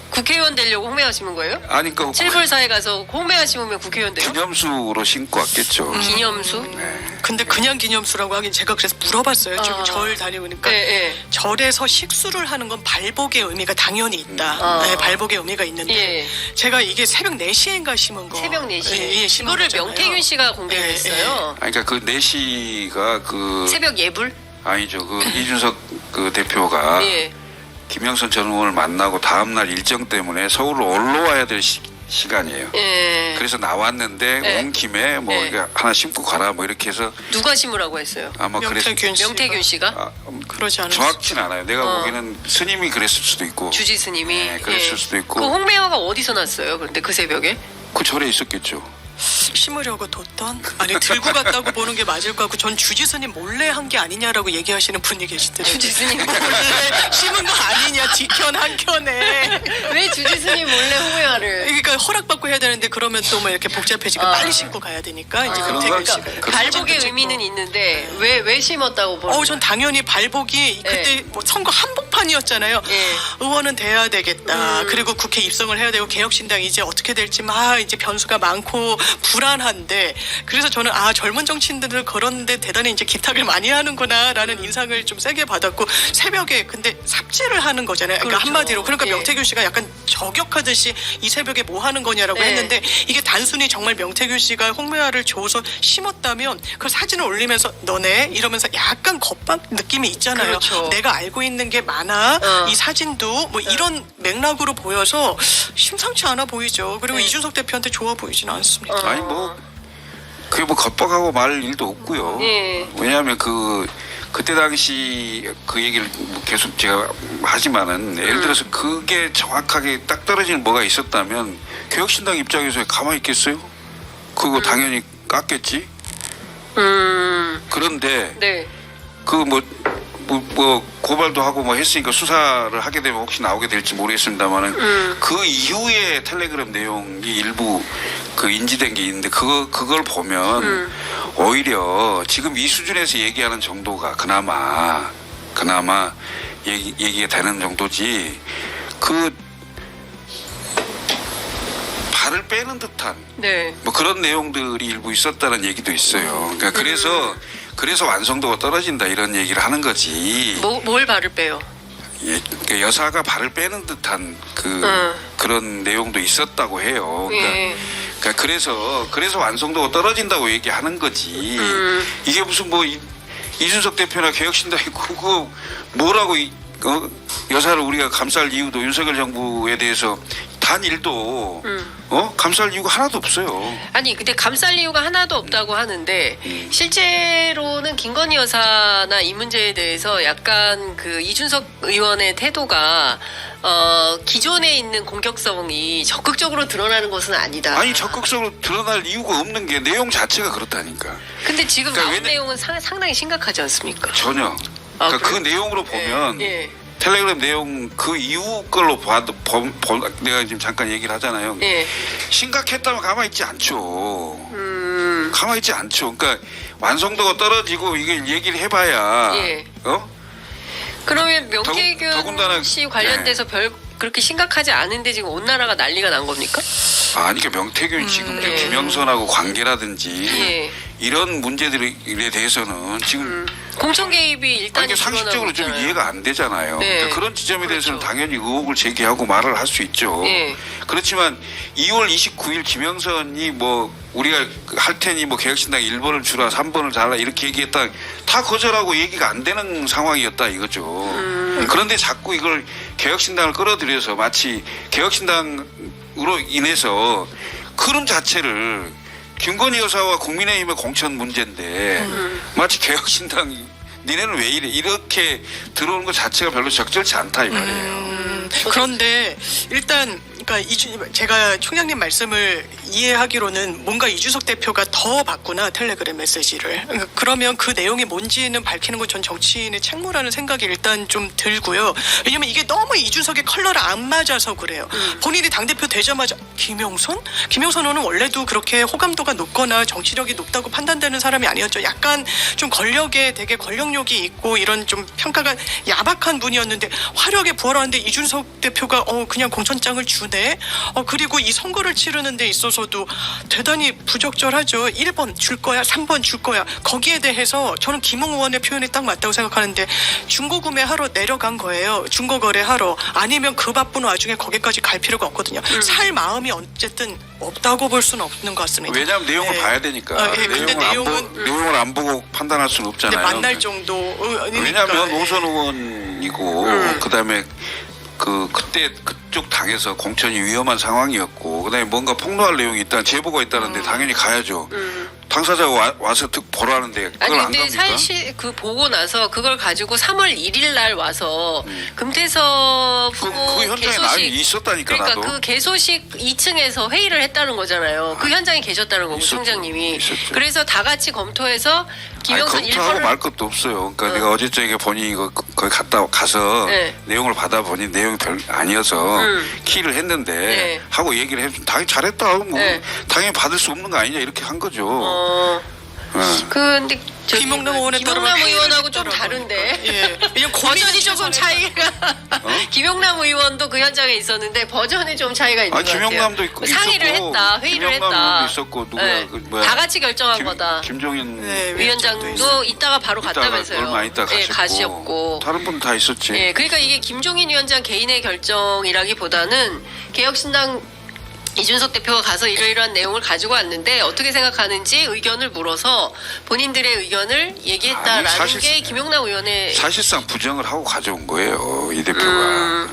국회의원 되려고 홍매화 심은 거예요? 아니 그러니까 7불사에 가서 홍매화 심으면 국회의원 돼요? 기념수로 심고 왔겠죠. 기념수? 근데 그냥 기념수라고 하긴 제가 그래서 물어봤어요. 지금 절 다녀오니까 네. 절에서 식수를 하는 건 발복의 의미가 당연히 있다. 네, 발복의 의미가 있는데 예. 제가 이게 새벽 4시인가 심은 거. 새벽 4시. 예, 심은 이거를 거잖아요. 명태균 씨가 공개했어요. 그러니까 그 4시가 그 새벽 예불? 아니죠. 그 이준석 그 대표가 예. 김영선 전 의원을 만나고 다음날 일정 때문에 서울로 올라와야 될 시간이에요. 예. 그래서 나왔는데 네. 온 김에 뭐 네. 이게 하나 심고 가라 뭐 이렇게 해서 누가 심으라고 했어요? 아마 명태균 씨가. 명태균 씨가? 그러지 않았어요. 정확치는 않아요. 내가 보기에는 스님이 그랬을 수도 있고 주지 스님이. 네, 그랬을 수도 있고. 그 홍매화가 어디서 났어요? 그런데 그 새벽에? 그 절에 있었겠죠. 심으려고 뒀던? 아니 들고 갔다고 보는 게 맞을 것 같고 전 주지스님 몰래 한 게 아니냐라고 얘기하시는 분이 계시더라고요. 주지 스님 몰래 심은 거 아니냐 뒤켠 한켠에. 왜 주지 스님 몰래 홍매화를? 그러니까 허락받고 해야 되는데 그러면 또 뭐 이렇게 복잡해지고 빨리 심고 가야 되니까 이제 그런 명태균 거- 씨가. 그런 발복의 의미는 있는데 왜 심었다고 보는 전 당연히 발복이 그때 뭐 선거 한복판이었잖아요. 예. 의원은 돼야 되겠다. 그리고 국회 입성을 해야 되고 개혁신당 이제 어떻게 될지 막 이제 변수가 많고 불안한데 그래서 저는 젊은 정치인들은 그런데 대단히 이제 기탁을 많이 하는구나라는 인상을 좀 세게 받았고 새벽에 근데 삽질을 하는 거잖아요. 그러니까 그렇죠. 한마디로 그러니까 예. 명태균 씨가 약간 저격하듯이 이 새벽에 뭐 하는 거냐라고 예. 했는데 이게 단순히 정말 명태균 씨가 홍매화를 줘서 심었다면 그 사진을 올리면서 너네 이러면서 약간 겁박 느낌이 있잖아요. 그렇죠. 내가 알고 있는 게 많아. 이 사진도 뭐 이런 맥락으로 보여서 심상치 않아 보이죠. 그리고 이준석 대표한테 좋아 보이지는 않습니다. 아니 뭐 그게 뭐 겁박하고 말 일도 없고요. 예. 왜냐하면 그때 당시 그 얘기를 계속 제가 하지만은 예를 들어서 그게 정확하게 딱 떨어지는 뭐가 있었다면 개혁신당 입장에서 가만히 있겠어요? 그거 당연히 깠겠지. 그런데 네. 그 뭐 고발도 하고 뭐 했으니까 수사를 하게 되면 혹시 나오게 될지 모르겠습니다만은 그 이후에 텔레그램 내용이 일부 그 인지된 게 있는데 그걸 보면 오히려 지금 이 수준에서 얘기하는 정도가 그나마 얘기가 되는 정도지 그 발을 빼는 듯한 네. 뭐 그런 내용들이 일부 있었다는 얘기도 있어요. 그러니까 그래서 완성도가 떨어진다 이런 얘기를 하는 거지. 뭘 발을 빼요? 예, 그러니까 여사가 발을 빼는 듯한 그런 내용도 있었다고 해요. 그러니까 그래서 완성도가 떨어진다고 얘기하는 거지. 이게 무슨 뭐 이준석 대표나 개혁신당이 그거 뭐라고 여사를 우리가 감쌀 이유도 윤석열 정부에 대해서 단 일도 감쌀 이유가 하나도 없어요. 아니 근데 감쌀 이유가 하나도 없다고 하는데 실제로는 김건희 여사나 이 문제에 대해서 약간 그 이준석 의원의 태도가 기존에 있는 공격성이 적극적으로 드러나는 것은 아니다. 아니 적극적으로 드러날 이유가 없는 게 내용 자체가 그렇다니까. 근데 지금 그러니까 나온 내용은 상당히 심각하지 않습니까? 전혀. 그러니까 그 내용으로 보면 텔레그램 내용 그 이후 걸로 봐도 내가 지금 잠깐 얘기를 하잖아요. 심각했다면 가만히 있지 않죠. 가만히 있지 않죠. 그러니까 완성도가 떨어지고 이게 얘기를 해봐야 그러면 명태균 씨 관련돼서 그렇게 심각하지 않은데 지금 온 나라가 난리가 난 겁니까? 아니 그러니까 명태균 지금 김영선하고 관계라든지 이런 문제들에 대해서는 지금 공천 개입이 일단 상식적으로 좀 이해가 안 되잖아요. 그러니까 그런 지점에 대해서는 당연히 의혹을 제기하고 말을 할 수 있죠. 그렇지만 2월 29일 김영선이 뭐 우리가 할 테니 뭐 개혁신당 1번을 주라 3번을 달라 이렇게 얘기했다 다 거절하고 얘기가 안 되는 상황이었다 이거죠. 그런데 자꾸 이걸 개혁신당을 끌어들여서 마치 개혁신당으로 인해서 흐름 자체를 김건희 여사와 국민의힘의 공천 문제인데 마치 개혁신당 니네는 왜 이래 이렇게 들어오는 것 자체가 별로 적절치 않다 이 말이에요. 그런데 일단 그러니까 제가 총장님 말씀을 이해하기로는 뭔가 이준석 대표가 더 봤구나 텔레그램 메시지를. 그러면 그 내용이 뭔지는 밝히는 건 전 정치인의 책무라는 생각이 일단 좀 들고요. 왜냐면 이게 너무 이준석의 컬러를 안 맞아서 그래요. 본인이 당대표 되자마자 김영선 의원은 원래도 그렇게 호감도가 높거나 정치력이 높다고 판단되는 사람이 아니었죠. 약간 좀 권력에 되게 권력욕이 있고 이런 좀 평가가 야박한 분이었는데 화력에 부활하는데 이준석 대표가 그냥 공천장을 주네. 그리고 이 선거를 치르는 데 있어서도 대단히 부적절하죠. 1번 줄 거야, 3번 줄 거야. 거기에 대해서 저는 김웅 의원의 표현이 딱 맞다고 생각하는데 중고구매하러 내려간 거예요. 중고거래하러. 아니면 그 바쁜 와중에 거기까지 갈 필요가 없거든요. 살 마음이 어쨌든 없다고 볼 수는 없는 것 같습니다. 왜냐하면 내용을 봐야 되니까. 근데 내용을 안 보고 판단할 수는 없잖아요. 만날 정도. 왜냐하면 노선 의원이고 그다음에 그때 그쪽 당에서 공천이 위험한 상황이었고 그다음에 뭔가 폭로할 내용이 있다 제보가 있다는데 당연히 가야죠. 당사자가 와서 보라는데 그걸 아니 안 근데 갑니까? 사실 그 보고 나서 그걸 가지고 3월 1일 날 와서 금태섭 후보 그 현장에 나 있었다니까 그러니까 나도. 그 개소식 2층에서 회의를 했다는 거잖아요. 그 현장에 계셨다는 거고 총장님이. 있었죠. 그래서 다 같이 검토해서 김영선 검토하고 1번을 말 것도 없어요. 그러니까 내가 어제 저녁에 본인이 거기 가서 내용을 받아보니 내용이 별 아니어서 키를 했는데 하고 얘기를 해주면 당연히 잘했다. 뭐 당연히 받을 수 없는 거 아니냐 이렇게 한 거죠. 근데 김용남 의원에 김용남 의원하고 좀 다른데 버전이 조금 차이가 김용남 의원도 그 현장에 있었는데 버전이 좀 차이가 있는 것 같아요. 김용남도 있고 상의를 했다, 회의를 했다. 있었고 누가 다 같이 결정한 거다. 김종인 위원장도 이따가 바로 갔다면서요. 얼마 있다 가셨고 다른 분 다 있었지. 그러니까 이게 김종인 위원장 개인의 결정이라기보다는 개혁신당 이준석 대표가 가서 이러이러한 내용을 가지고 왔는데 어떻게 생각하는지 의견을 물어서 본인들의 의견을 얘기했다라는 게 김용남 의원의 사실상 부정을 하고 가져온 거예요 이 대표가.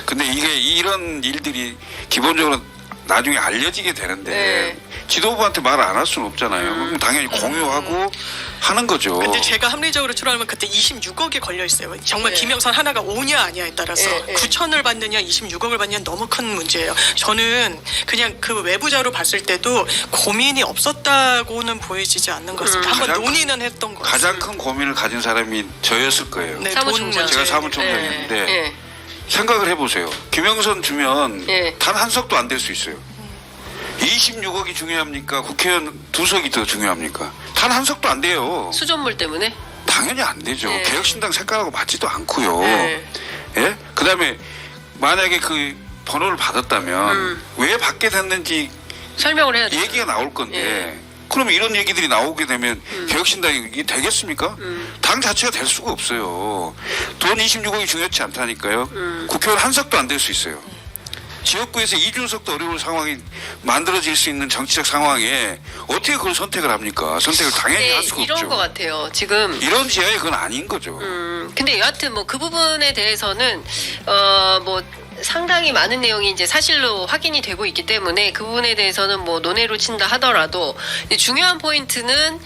근데 이게 이런 일들이 기본적으로 나중에 알려지게 되는데 지도부한테 말 안 할 수는 없잖아요. 그럼 당연히 공유하고 하는 거죠. 근데 제가 합리적으로 추론하면 그때 26억이 걸려 있어요. 정말 김영선 하나가 오냐 아니냐에 따라서 9천을 받느냐 26억을 받느냐 너무 큰 문제예요. 저는 그냥 그 외부자로 봤을 때도 고민이 없었다고는 보여지지 않는 것 같습니다. 한번 논의는 했던 것 같습니다. 가장 큰 고민을 가진 사람이 저였을 거예요. 사무총장. 제가 사무총장인데 생각을 해보세요. 김영선 주면 단 한 석도 안 될 수 있어요. 26억이 중요합니까? 국회의원 2석이 더 중요합니까? 단 한 석도 안 돼요. 수존물 때문에? 당연히 안 되죠. 네. 개혁신당 색깔하고 맞지도 않고요. 네. 예? 그다음에 만약에 그 번호를 받았다면 왜 받게 됐는지 설명을 해야 돼. 얘기가 나올 건데 예. 그러면 이런 얘기들이 나오게 되면 개혁신당이 이게 되겠습니까? 당 자체가 될 수가 없어요. 돈 26억이 중요치 않다니까요. 국회의원 한 석도 안 될 수 있어요. 지역구에서 이준석도 어려운 상황이 만들어질 수 있는 정치적 상황에 어떻게 그걸 선택을 합니까? 선택을 당연히 할 수가 이런 없죠. 것 같아요. 지금 이런 지하에 그건 아닌 거죠. 근데 여하튼 뭐 그 부분에 대해서는 뭐 상당히 많은 내용이 이제 사실로 확인이 되고 있기 때문에 그 부분에 대해서는 뭐 논외로 친다 하더라도 중요한 포인트는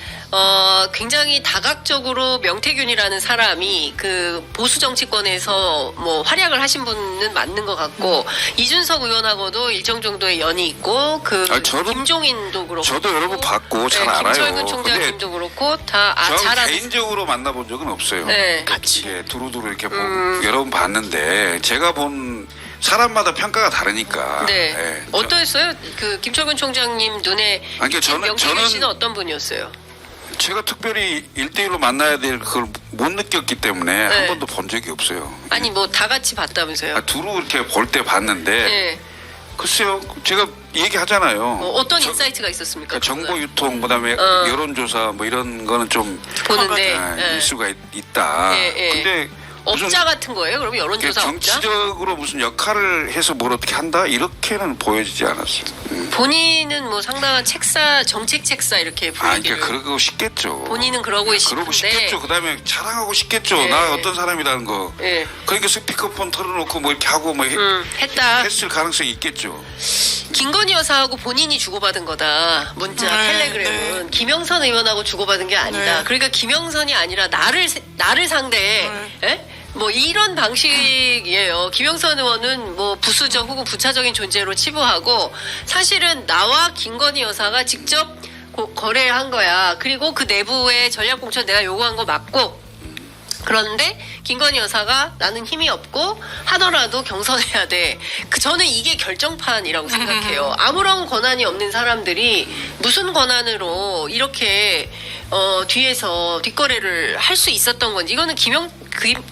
굉장히 다각적으로 명태균이라는 사람이 그 보수 정치권에서 뭐 활약을 하신 분은 맞는 것 같고 이준석 의원하고도 일정 정도의 연이 있고 그 김종인도 그렇고 저도 여러 번 봤고 잘 알아요. 김철근 총장님도 그렇고 다 잘 저 개인적으로 만나본 적은 없어요. 네. 같이 두루두루 이렇게 여러 번 봤는데 제가 본 사람마다 평가가 다르니까. 네. 네. 어떠했어요? 그 김철근 총장님 눈에 명태균 씨는 어떤 분이었어요? 제가 특별히 1대1로 만나야 될 그걸 못 느꼈기 때문에 네. 한 번도 본 적이 없어요. 아니 뭐 다 같이 봤다면서요? 두루 이렇게 볼 때 봤는데 네. 글쎄요. 제가 얘기하잖아요. 어떤 인사이트가 있었습니까? 정보 유통 그다음에 여론조사 뭐 이런 거는 좀 보는데 일 수가 있다. 근데 업자 같은 거예요? 그럼 여론조사 정치적으로 무슨 역할을 해서 뭘 어떻게 한다 이렇게는 보여지지 않았어요. 본인은 뭐 상당한 정책 책사 이렇게 보이기를. 그러니까 그러고 싶겠죠. 본인은 그러고 싶은데. 그러고 싶겠죠. 그다음에 자랑하고 싶겠죠. 네. 나 어떤 사람이라는 거. 네. 그러니까 스피커폰 털어놓고 뭐 이렇게 하고 뭐 했을 가능성이 있겠죠. 김건희 여사하고 본인이 주고받은 거다. 문자, 텔레그램은. 네. 김영선 의원하고 주고받은 게 아니다. 네. 그러니까 김영선이 아니라 나를 상대해. 네. 뭐 이런 방식이에요. 김영선 의원은 뭐 부수적 혹은 부차적인 존재로 치부하고 사실은 나와 김건희 여사가 직접 거래한 거야. 그리고 그 내부의 전략공천 내가 요구한 거 맞고 그런데 김건희 여사가 나는 힘이 없고 하더라도 경선해야 돼. 저는 이게 결정판이라고 생각해요. 아무런 권한이 없는 사람들이 무슨 권한으로 이렇게 뒤에서 뒷거래를 할 수 있었던 건지 이거는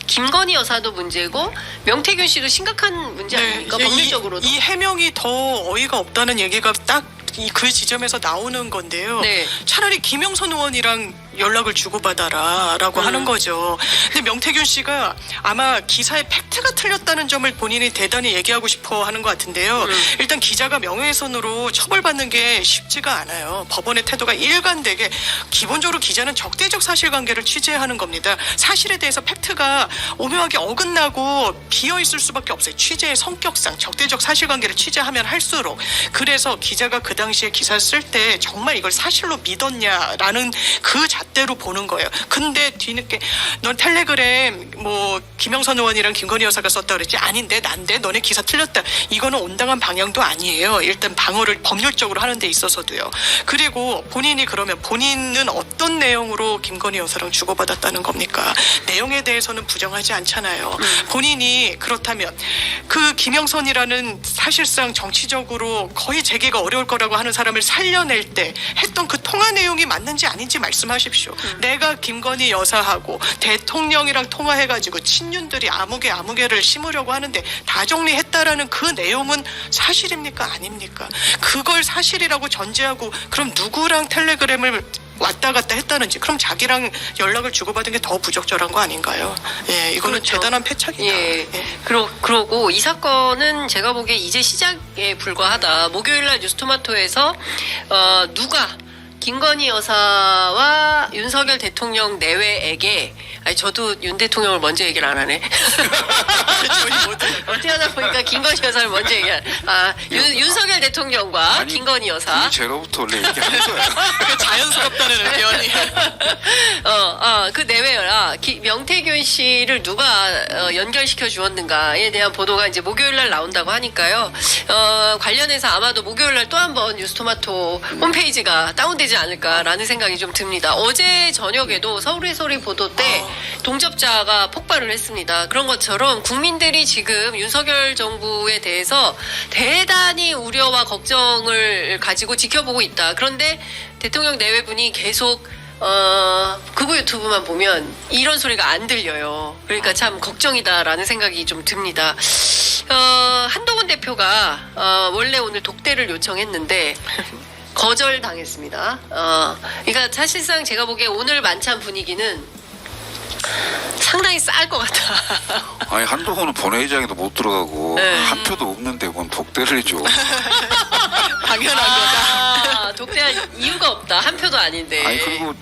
김건희 여사도 문제고 명태균 씨도 심각한 문제 아닙니까? 법률적으로도. 이 해명이 더 어이가 없다는 얘기가 딱 그 지점에서 나오는 건데요. 네. 차라리 김영선 의원이랑 연락을 주고받아라라고 하는 거죠. 근데 명태균 씨가 아마 기사의 팩트가 틀렸다는 점을 본인이 대단히 얘기하고 싶어 하는 것 같은데요. 일단 기자가 명예훼손으로 처벌받는 게 쉽지가 않아요. 법원의 태도가 일관되게 기본적으로 기자는 적대적 사실관계를 취재하는 겁니다. 사실에 대해서 팩트가 오묘하게 어긋나고 비어있을 수밖에 없어요. 취재의 성격상 적대적 사실관계를 취재하면 할수록. 그래서 기자가 그 당시에 기사를 쓸 때 정말 이걸 사실로 믿었냐라는 그 잣대로 보는 거예요. 근데 뒤늦게 넌 텔레그램 뭐 김영선 의원이랑 김건희 여사가 썼다 그랬지? 아닌데 난데 너네 기사 틀렸다. 이거는 온당한 방향도 아니에요. 일단 방어를 법률적으로 하는 데 있어서도요. 그리고 본인이 그러면 본인은 어떤 내용으로 김건희 여사랑 주고받았다는 겁니까? 내용에 대해서는 부정하지 않잖아요. 본인이 그렇다면 그 김영선이라는 사실상 정치적으로 거의 재개가 어려울 거라고 하는 사람을 살려낼 때 했던 그 통화 내용이 맞는지 아닌지 말씀하십시오. 내가 김건희 여사하고 대통령이랑 통화해가지고 친윤들이 아무개를 심으려고 하는데 다 정리했다라는 그 내용은 사실입니까? 아닙니까? 그걸 사실이라고 전제하고 그럼 누구랑 텔레그램을 왔다 갔다 했다는지 그럼 자기랑 연락을 주고받은 게 더 부적절한 거 아닌가요? 예, 이거는 그렇죠. 대단한 패착이다. 예. 그러고 이 사건은 제가 보기에 이제 시작에 불과하다. 목요일날 뉴스토마토에서 누가 김건희 여사와 윤석열 대통령 내외에게 저도 윤 대통령을 먼저 얘기를 안 하네. 어떻게 하다 보니까 김건희 여사를 먼저 얘기하네. 윤석열 대통령과 김건희 여사. 제로부터 원래 얘기하는 거야. 자연스럽다는 의견이. 그 내외라 명태균 씨를 누가 연결시켜 주었는가에 대한 보도가 이제 목요일날 나온다고 하니까요. 관련해서 아마도 목요일날 또 한 번 뉴스토마토 홈페이지가 다운되지 않을까라는 생각이 좀 듭니다. 어제 저녁에도 서울의 소리 보도 때 동접자가 폭발을 했습니다. 그런 것처럼 국민들이 지금 윤석열 정부에 대해서 대단히 우려와 걱정을 가지고 지켜보고 있다. 그런데 대통령 내외분이 계속 극우 유튜브만 보면 이런 소리가 안 들려요. 그러니까 참 걱정이다라는 생각이 좀 듭니다. 한동훈 대표가 원래 오늘 독대를 요청했는데 거절당했습니다. 그러니까 사실상 제가 보기에 오늘 만찬 분위기는 상당히 쌀 것 같아. 아니 한동훈은 본회의장에도 못 들어가고 네. 한 표도 없는데 뭔 독대를 해줘. 당연한 거다. 독대할 이유가 없다. 한 표도 아닌데. 아니 그리고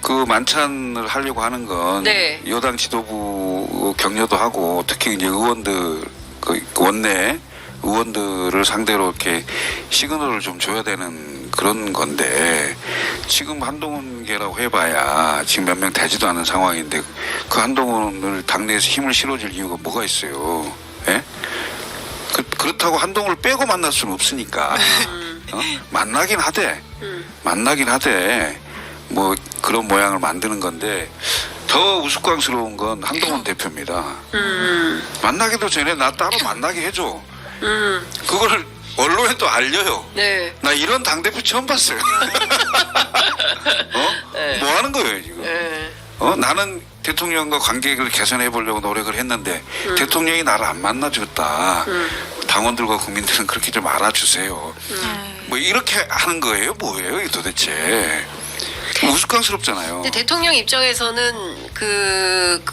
그 만찬을 하려고 하는 건 네. 여당 지도부 격려도 하고 특히 이제 의원들 그 원내 의원들을 상대로 이렇게 시그널을 좀 줘야 되는 그런 건데 지금 한동훈계라고 해봐야 지금 몇 명 되지도 않은 상황인데 그 한동훈을 당내에서 힘을 실어줄 이유가 뭐가 있어요? 예? 그렇다고 한동훈을 빼고 만날 수는 없으니까 만나긴 하되 뭐 그런 모양을 만드는 건데 더 우스꽝스러운 건 한동훈 대표입니다. 만나기도 전에 나 따로 만나게 해줘. 그거를 언론에 또 알려요. 네. 나 이런 당대표 처음 봤어요. 네. 뭐 하는 거예요 지금? 네. 나는 대통령과 관계를 개선해 보려고 노력을 했는데 대통령이 나를 안 만나줬다. 당원들과 국민들은 그렇게 좀 알아주세요. 뭐 이렇게 하는 거예요? 뭐예요 이게 도대체? 우스꽝스럽잖아요. 근데 대통령 입장에서는 그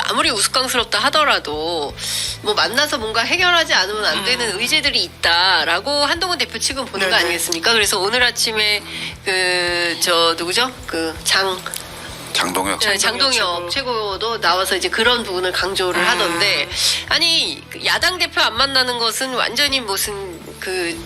아무리 우스꽝스럽다 하더라도 뭐 만나서 뭔가 해결하지 않으면 안 되는 의제들이 있다라고 한동훈 대표 측은 보는 거 네네. 아니겠습니까? 그래서 오늘 아침에 누구죠? 장동혁 최고도 나와서 이제 그런 부분을 강조를 하던데 아니 야당 대표 안 만나는 것은 완전히 무슨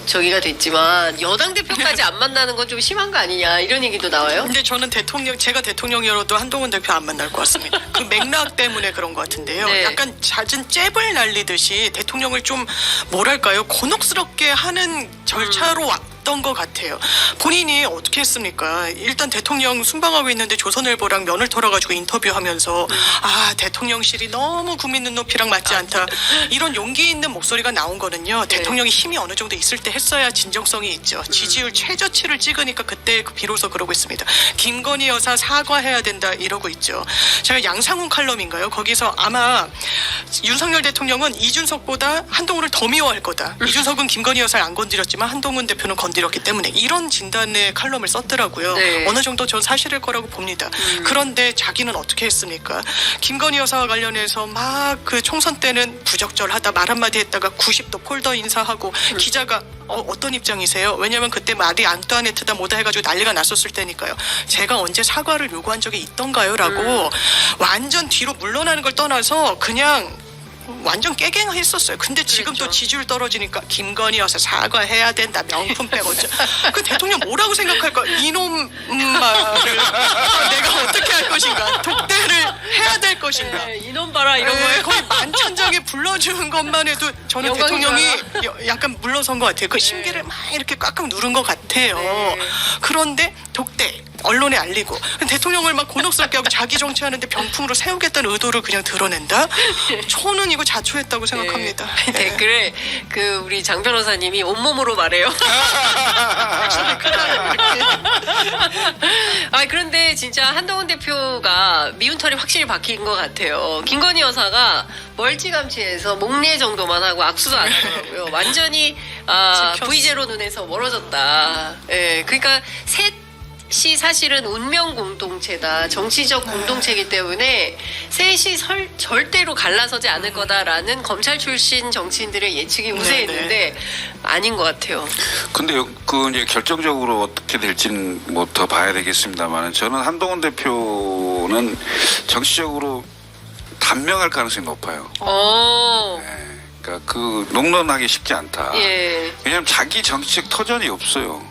저기가 됐지만 여당 대표까지 안 만나는 건 좀 심한 거 아니냐 이런 얘기도 나와요. 근데 저는 제가 대통령이어도 한동훈 대표 안 만날 것 같습니다. 그 맥락 때문에 그런 것 같은데요. 네. 약간 잦은 잽을 날리듯이 대통령을 좀 뭐랄까요 곤혹스럽게 하는 절차로 왔던 것 같아요. 본인이 어떻게 했습니까? 일단 대통령 순방하고 있는데 조선일보랑 면을 털어가지고 인터뷰하면서 대통령실이 너무 국민 눈높이랑 맞지 않다. 이런 용기 있는 목소리가 나온 거는요. 대통령이 힘이 어느 정도 있을 때 했어야 진정성이 있죠. 지지율 최저치를 찍으니까 그때 비로소 그러고 있습니다. 김건희 여사 사과해야 된다 이러고 있죠. 제가 양상훈 칼럼인가요? 거기서 아마 윤석열 대통령은 이준석보다 한동훈을 더 미워할 거다. 이준석은 김건희 여사를 안 건드렸지만 한동훈 대표는 건드렸기 때문에 이런 진단의 칼럼을 썼더라고요. 네. 어느 정도 전 사실일 거라고 봅니다. 그런데 자기는 어떻게 했습니까? 김건희 여사와 관련해서 막 그 총선 때는 부적절하다 말 한마디 했다가 90도 폴더 인사하고 기자가 어떤 입장이세요? 왜냐하면 그때 말이 안뚜아네트다 뭐다 해가지고 난리가 났었을 때니까요. 제가 언제 사과를 요구한 적이 있던가요? 라고 완전 뒤로 물러나는 걸 떠나서 그냥 완전 깨갱했었어요. 근데 지금 그렇죠. 또 지지율 떨어지니까 김건희 여사 사과해야 된다. 명품 빼고 그 대통령 뭐라고 생각할까? 이놈 말을 내가 어떻게 할 것인가? 독대를 해야 될 것인가? 네, 이놈 봐라 이런 거예요. 거의 만천장에 불러주는 것만 해도 저는 영광이다. 대통령이 약간 물러선 것 같아요. 그 심기를 막 이렇게 꽉꽉 누른 것 같아요. 네. 그런데 독대 언론에 알리고 대통령을 막 곤혹스럽게 하고 자기 정치하는데 병풍으로 세우겠다는 의도를 그냥 드러낸다? 저는 이거 자초했다고 생각합니다. 네. 댓글에 우리 장 변호사님이 온몸으로 말해요. 그런데 진짜 한동훈 대표가 미운 털이 확실히 박힌 것 같아요. 김건희 여사가 멀찌감치해서 목례 정도만 하고 악수도 안 하더라고요. 완전히 V제로 눈에서 멀어졌다. 예, 그러니까 셋이 사실은 운명 공동체다. 정치적 공동체이기 때문에 셋이 절대로 갈라서지 않을 거다라는 검찰 출신 정치인들의 예측이 우세했는데 아닌 것 같아요. 근데 이제 결정적으로 어떻게 될지는 뭐 더 봐야 되겠습니다만 저는 한동훈 대표는 정치적으로 단명할 가능성이 높아요. 네, 그러니까 롱런하기 쉽지 않다. 예. 왜냐하면 자기 정치적 터전이 없어요.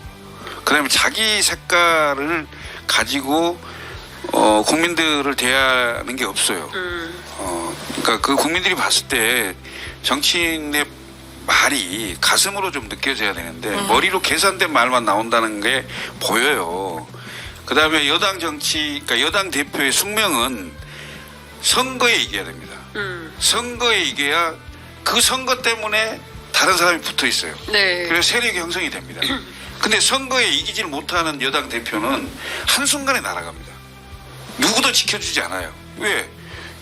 그다음에 자기 색깔을 가지고 국민들을 대하는 게 없어요. 그러니까 그 국민들이 봤을 때 정치인의 말이 가슴으로 좀 느껴져야 되는데 머리로 계산된 말만 나온다는 게 보여요. 그다음에 여당 그러니까 여당 대표의 숙명은 선거에 이겨야 됩니다. 선거에 이겨야 그 선거 때문에 다른 사람이 붙어 있어요. 네. 그래서 세력이 형성이 됩니다. 근데 선거에 이기질 못하는 여당 대표는 한순간에 날아갑니다. 누구도 지켜주지 않아요. 왜?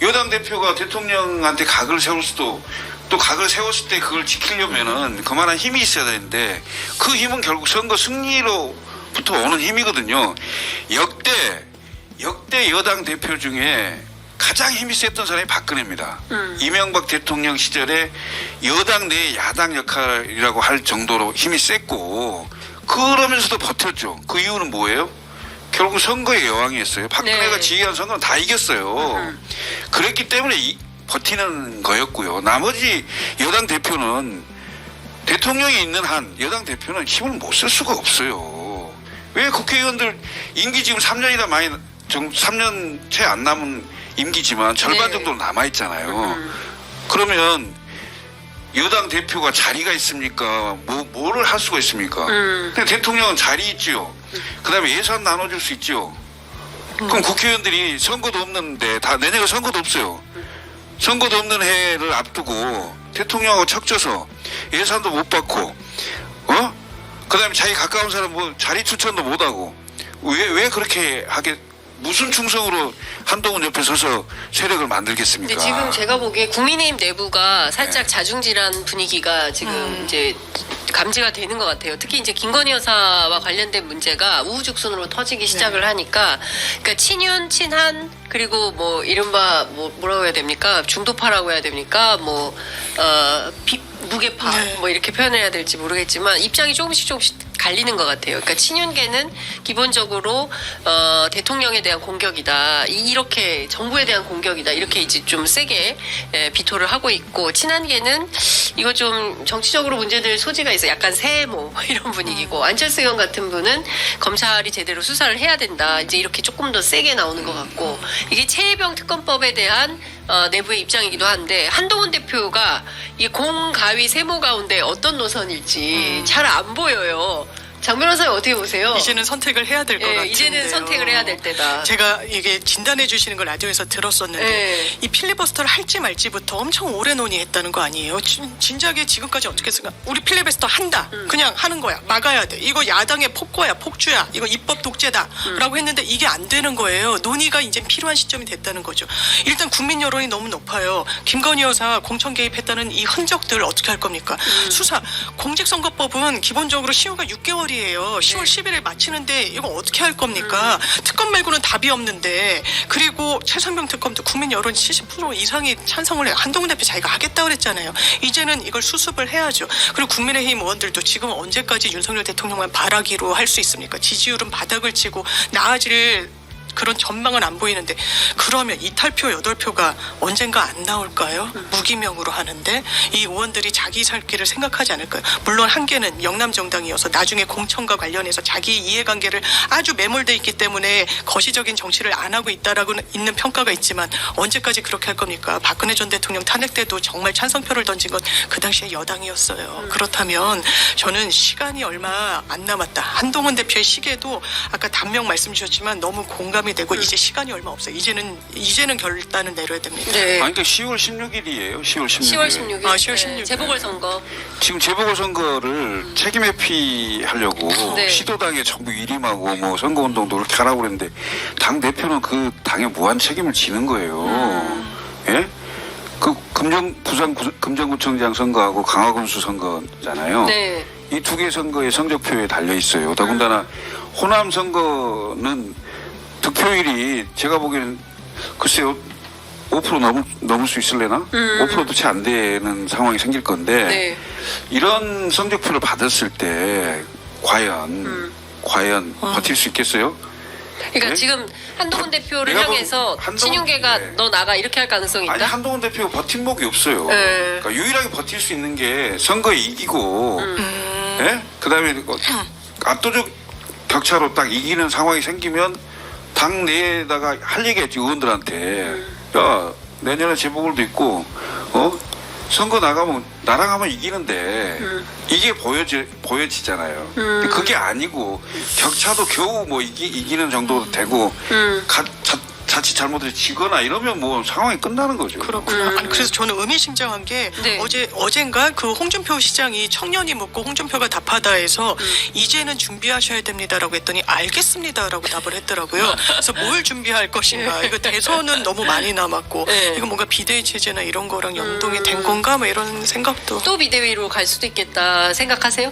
여당 대표가 대통령한테 각을 세울 수도 또 각을 세웠을 때 그걸 지키려면은 그만한 힘이 있어야 되는데 그 힘은 결국 선거 승리로부터 오는 힘이거든요. 역대 여당 대표 중에 가장 힘이 셌던 사람이 박근혜입니다. 이명박 대통령 시절에 여당 내 야당 역할이라고 할 정도로 힘이 셌고 그러면서도 버텼죠. 그 이유는 뭐예요? 결국 선거의 여왕이었어요. 박근혜가 네. 지휘한 선거는 다 이겼어요. 그랬기 때문에 버티는 거였고요. 나머지 여당 대표는 대통령이 있는 한 여당 대표는 힘을 못 쓸 수가 없어요. 왜 국회의원들 임기 지금 3년이나 3년 채 안 남은 임기지만 절반 네. 정도 남아있잖아요. 그러면 여당 대표가 자리가 있습니까? 뭐를 할 수가 있습니까? 근데 대통령은 자리 있지요. 그 다음에 예산 나눠줄 수 있지요. 그럼 국회의원들이 선거도 없는데 다 내년에 선거도 없어요. 선거도 없는 해를 앞두고 대통령하고 척져서 예산도 못 받고 그 다음에 자기 가까운 사람 뭐 자리 추천도 못하고 왜 그렇게 하게 무슨 충성으로 한동훈 옆에 서서 세력을 만들겠습니까? 근데 지금 제가 보기에 국민의힘 내부가 살짝 네. 자중질환 분위기가 지금 이제 감지가 되는 것 같아요. 특히 이제 김건희 여사와 관련된 문제가 우후죽순으로 터지기 시작을 하니까, 그러니까 친윤, 친한, 그리고 뭐 이른바 뭐라고 해야 됩니까? 중도파라고 해야 됩니까? 무게파 네. 뭐 이렇게 표현해야 될지 모르겠지만 입장이 조금씩 갈리는 것 같아요. 그러니까 친윤계는 기본적으로 대통령에 대한 공격이다, 이렇게 정부에 대한 공격이다, 이렇게 이제 좀 세게 비토를 하고 있고, 친한계는 이거 좀 정치적으로 문제될 소지가 있어, 약간 세모 이런 분위기고, 안철수 의원 같은 분은 검찰이 제대로 수사를 해야 된다, 이제 이렇게 조금 더 세게 나오는 것 같고, 이게 최혜병 특검법에 대한 내부의 입장이기도 한데, 한동훈 대표가 이 공가위 세모 가운데 어떤 노선일지 잘 안 보여요. 장 변호사님 어떻게 보세요? 이제는 선택을 해야 될 것 같은데요. 이제는 선택을 해야 될 때다. 제가 이게 진단해 주시는 걸 라디오에서 들었었는데 네. 이 필리버스터를 할지 말지부터 엄청 오래 논의했다는 거 아니에요? 진작에 지금까지 어떻게 했을까? 우리 필리버스터 한다. 그냥 하는 거야. 막아야 돼. 이거 야당의 폭거야, 폭주야. 이거 입법 독재다. 라고 했는데 이게 안 되는 거예요. 논의가 이제 필요한 시점이 됐다는 거죠. 일단 국민 여론이 너무 높아요. 김건희 여사 공천 개입했다는 이 흔적들 어떻게 할 겁니까? 수사. 공직선거법은 기본적으로 시효가 6개월 이에요. 10월 10일에 마치는데 이거 어떻게 할 겁니까? 특검 말고는 답이 없는데, 그리고 최상병 특검도 국민 여론 70% 이상이 찬성을 해요. 한동훈 대표 자기가 하겠다고 그랬잖아요. 이제는 이걸 수습을 해야죠. 그리고 국민의힘 의원들도 지금 언제까지 윤석열 대통령만 바라기로 할 수 있습니까? 지지율은 바닥을 치고 나아질 그런 전망은 안 보이는데, 그러면 이탈표 8표가 언젠가 안 나올까요? 무기명으로 하는데 이 의원들이 자기 살 길을 생각하지 않을까요? 물론 한계는 영남정당이어서 나중에 공천과 관련해서 자기 이해관계를 아주 매몰돼 있기 때문에 거시적인 정치를 안 하고 있다라고 있는 평가가 있지만, 언제까지 그렇게 할 겁니까? 박근혜 전 대통령 탄핵 때도 정말 찬성표를 던진 건 그 당시에 여당이었어요. 그렇다면 저는 시간이 얼마 안 남았다. 한동훈 대표의 시계도 아까 단명 말씀 주셨지만 너무 공감이 되고, 이제 시간이 얼마 없어요. 이제는 결단을 내려야 됩니다. 네. 아니, 그러니까 10월 16일이에요. 10월 16일. 10월 16일. 10월 16일. 재보궐선거. 지금 재보궐선거를 책임 회피하려고 네. 시도당에 전부 위임하고 뭐 선거운동도 그렇게 하라고 그랬는데 당 대표는 그 당에 무한 책임을 지는 거예요. 예? 그 금정구청장 선거하고 강화군수 선거잖아요. 네. 이 두 개 선거의 성적표에 달려 있어요. 더군다나 호남 선거는 득표율이 제가 보기에는 글쎄요 5% 넘을 수 있을래나? 5%도 채 안 되는 상황이 생길 건데, 네. 이런 성적표를 받았을 때 과연 버틸 수 있겠어요? 그러니까 네? 지금 한동훈 대표를 내가 향해서 친윤계가 네. 너 나가 이렇게 할 가능성이 있다? 아니, 한동훈 대표가 버팀목이 없어요. 네. 그러니까 유일하게 버틸 수 있는 게 선거에 이기고, 예? 그다음에 압도적 격차로 딱 이기는 상황이 생기면 당 내에다가 할 얘기했지, 의원들한테. 야, 내년에 재보궐도 있고, 선거 나가면 나랑 하면 이기는데, 이게 보여지잖아요. 근데 그게 아니고 격차도 겨우 뭐 이기는 정도 되고 자칫 잘못해서 지거나 이러면 뭐 상황이 끝나는 거죠. 그렇구나. 아니, 그래서 저는 의미심장한 게 네. 어젠가 그 홍준표 시장이 청년이 묻고 홍준표가 답하다 해서 이제는 준비하셔야 됩니다라고 했더니 알겠습니다라고 답을 했더라고요. 그래서 뭘 준비할 것인가. 이거 대선은 너무 많이 남았고 네. 이거 뭔가 비대위 체제나 이런 거랑 연동이 된 건가 뭐 이런 생각도. 또 비대위로 갈 수도 있겠다 생각하세요?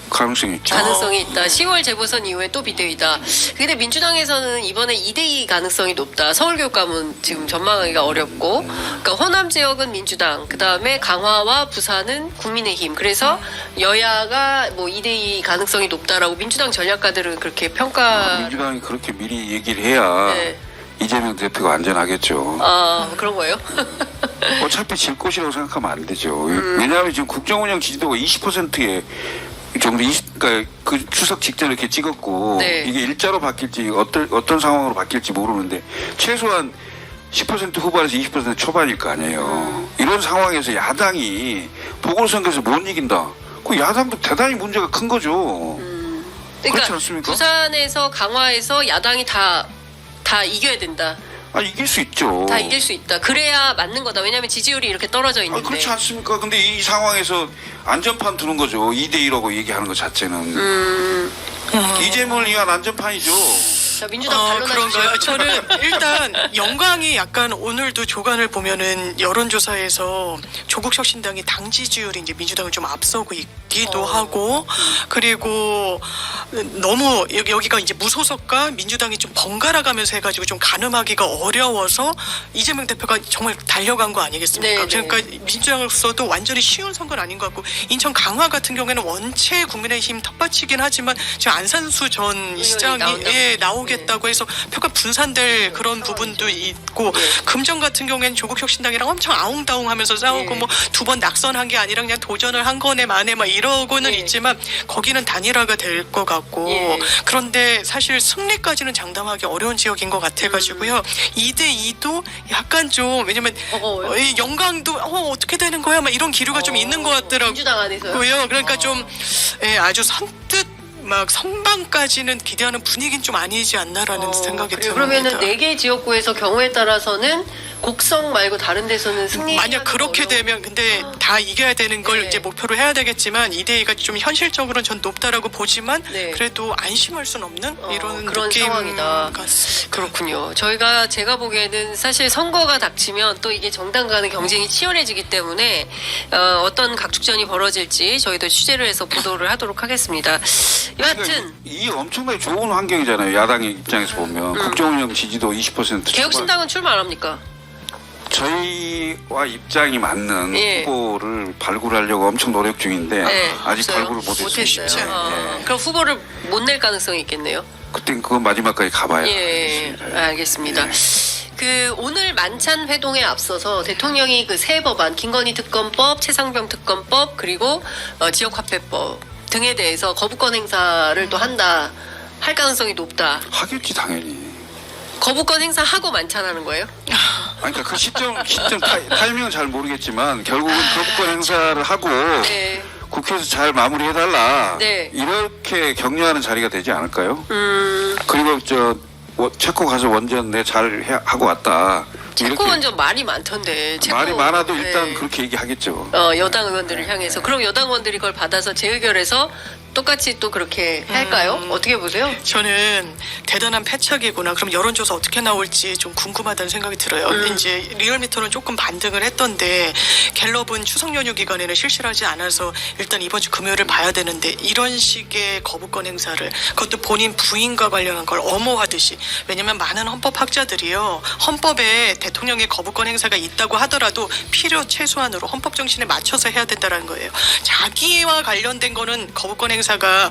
가능성이 있죠. 가능성이 있다. 10월 재보선 이후에 또 비대위다. 근데 민주당에서는 이번에 2대2 가능성이 높다. 서울교육감은 지금 전망하기가 어렵고, 그러니까 호남 지역은 민주당, 그 다음에 강화와 부산은 국민의힘. 그래서 여야가 뭐 2대2 가능성이 높다라고 민주당 전략가들은 그렇게 평가. 민주당이 그렇게 미리 얘기를 해야 네. 이재명 대표가 안전하겠죠. 아 그런 거예요? 어차피 질 것이라고 생각하면 안 되죠. 왜냐하면 지금 국정운영 지지도가 20%에 정도 그러니까 그 추석 직전에 이렇게 찍었고 네. 이게 일자로 바뀔지 어떤 상황으로 바뀔지 모르는데 최소한 10% 후반에서 20% 초반일 거 아니에요. 이런 상황에서 야당이 보궐선거에서 못 이긴다. 그 야당도 대단히 문제가 큰 거죠. 그러니까 그렇지 않습니까? 부산에서 강화에서 야당이 다 이겨야 된다. 아 이길 수 있죠. 다 이길 수 있다. 그래야 맞는 거다. 왜냐하면 지지율이 이렇게 떨어져 있는데. 그렇지 않습니까? 근데 이 상황에서 안전판 두는 거죠. 2대2라고 얘기하는 것 자체는. 이재명을 위한 안전판이죠. 자, 민주당 반론하십시오. 그런가요? 저는 일단 영광이 약간 오늘도 조간을 보면은 여론조사에서 조국혁신당이 당 지지율이 이제 민주당을 좀 앞서고 있기도 하고 그리고 너무 여기가 이제 무소속과 민주당이 좀 번갈아 가면서 해가지고 좀 가늠하기가 어려워서 이재명 대표가 정말 달려간 거 아니겠습니까? 네, 네. 그러니까 민주당으로서도 완전히 쉬운 선거는 아닌 것 같고 인천 강화 같은 경우에는 원체 국민의힘 텃밭이긴 하지만 지금 안산수 전 시장이 나오겠다고 해서 표가 분산될 그런 부분도 있고 금정 같은 경우에는 조국혁신당이랑 엄청 아웅다웅하면서 싸우고 뭐 두 번 낙선한 게 아니라 그냥 도전을 한 거네 만에 막 이러고는 있지만 거기는 단일화가 될 것 같고 그런데 사실 승리까지는 장담하기 어려운 지역인 것 같아가지고요 2대2도 약간 좀 왜냐면 이 영광도 어떻게 되는 거야 막 이런 기류가 좀 있는 것 같더라고요. 민주당 안에서요? 그러니까 좀 아주 선뜻 막 선방까지는 기대하는 분위기는 좀 아니지 않나라는 생각이 듭니다. 그러면은 4개 지역구에서 경우에 따라서는 곡성 말고 다른 데서는 승리. 만약 그렇게 되면 근데 다 이겨야 되는 걸 이제 목표로 해야 되겠지만 2대2가 좀 현실적으로는 전 높다라고 보지만 그래도 안심할 수는 없는 이런 그런 느낌 상황이다. 같습니다. 그렇군요. 제가 보기에는 사실 선거가 닥치면 또 이게 정당 간의 경쟁이 치열해지기 때문에 어떤 각축전이 벌어질지 저희도 취재를 해서 보도를 하도록 하겠습니다. 여하튼 이게 엄청나게 좋은 환경이잖아요. 야당의 입장에서 보면 국정운영 지지도 20% 개혁신당은 출마 안 합니까? 저희와 입장이 맞는 후보를 발굴하려고 엄청 노력 중인데 아직 없어요? 발굴을 못했어요. 그럼 후보를 못 낼 가능성이 있겠네요. 그땐 그건 마지막까지 가봐야. 알겠습니다. 오늘 만찬 회동에 앞서서 대통령이 그 새 법안 김건희 특검법, 최상병 특검법 그리고 지역화폐법 등에 대해서 거부권 행사를 또 할 가능성이 높다. 하겠지 당연히. 거부권 행사하고 만찬하는 거예요? 아니, 그러니까 그 시점 타이밍은 잘 모르겠지만 결국은 거부권 행사를 하고 국회에서 잘 마무리해달라. 이렇게 격려하는 자리가 되지 않을까요? 그리고 체코 가서 원전 내 잘 하고 왔다. 체코 원전 말이 많던데. 말이 많아도 일단 그렇게 얘기하겠죠. 여당 의원들을 향해서. 그럼 여당 의원들이 그걸 받아서 재의결해서 똑같이 또 그렇게 할까요? 어떻게 보세요? 저는 대단한 패착이구나. 그럼 여론조사 어떻게 나올지 좀 궁금하다는 생각이 들어요. 이제 리얼미터는 조금 반등을 했던데 갤럽은 추석 연휴 기간에는 실시하지 않아서 일단 이번 주 금요일을 봐야 되는데 이런 식의 거부권 행사를 그것도 본인 부인과 관련한 걸 엄호하듯이 왜냐면 많은 헌법학자들이요. 헌법에 대통령의 거부권 행사가 있다고 하더라도 필요 최소한으로 헌법 정신에 맞춰서 해야 된다는 거예요. 자기와 관련된 거는 거부권 행사가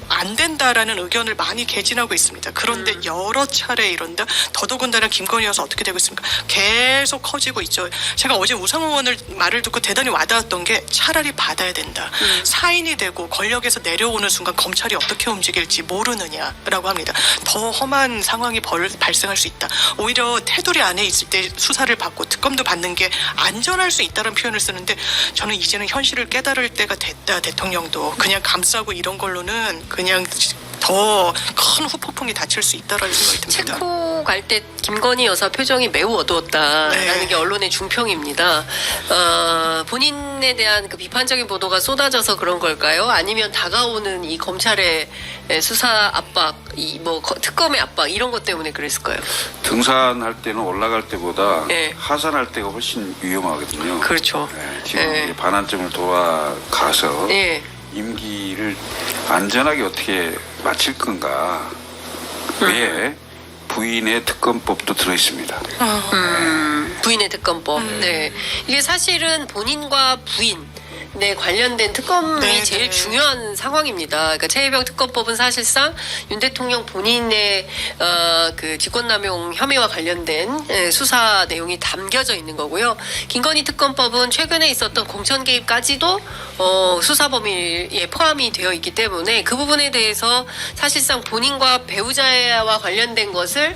안 된다라는 의견을 많이 개진하고 있습니다. 그런데 여러 차례 이런다. 더더군다나 김건희 여사 어떻게 되고 있습니까? 계속 커지고 있죠. 제가 어제 우상호 의원을 말을 듣고 대단히 와닿았던 게 차라리 받아야 된다. 사인이 되고 권력에서 내려오는 순간 검찰이 어떻게 움직일지 모르느냐라고 합니다. 더 험한 상황이 발생할 수 있다. 오히려 테두리 안에 있을 때 수사를 받고 특검도 받는 게 안전할 수 있다는 표현을 쓰는데 저는 이제는 현실을 깨달을 때가 됐다. 대통령도 그냥 감싸고 이런 걸로는 그냥 더 큰 후폭풍이 닥칠 수 있다라는 생각이 듭니다. 체코 갈 때 김건희 여사 표정이 매우 어두웠다라는 네. 게 언론의 중평입니다. 본인에 대한 그 비판적인 보도가 쏟아져서 그런 걸까요? 아니면 다가오는 이 검찰의 수사 압박, 특검의 압박 이런 것 때문에 그랬을까요? 등산할 때는 올라갈 때보다 네. 하산할 때가 훨씬 위험하거든요. 그렇죠. 네, 지금 네. 반환점을 돌아가서 네. 임기를 안전하게 어떻게 마칠 건가. 왜 부인의 특검법도 들어있습니다. 부인의 특검법. 네. 이게 사실은 본인과 부인 네, 관련된 특검이 네, 제일 네. 중요한 상황입니다. 그러니까 최혜병 특검법은 사실상 윤 대통령 본인의 그 직권남용 혐의와 관련된 수사 내용이 담겨져 있는 거고요. 김건희 특검법은 최근에 있었던 공천 개입까지도 수사 범위에 포함이 되어 있기 때문에 그 부분에 대해서 사실상 본인과 배우자와 관련된 것을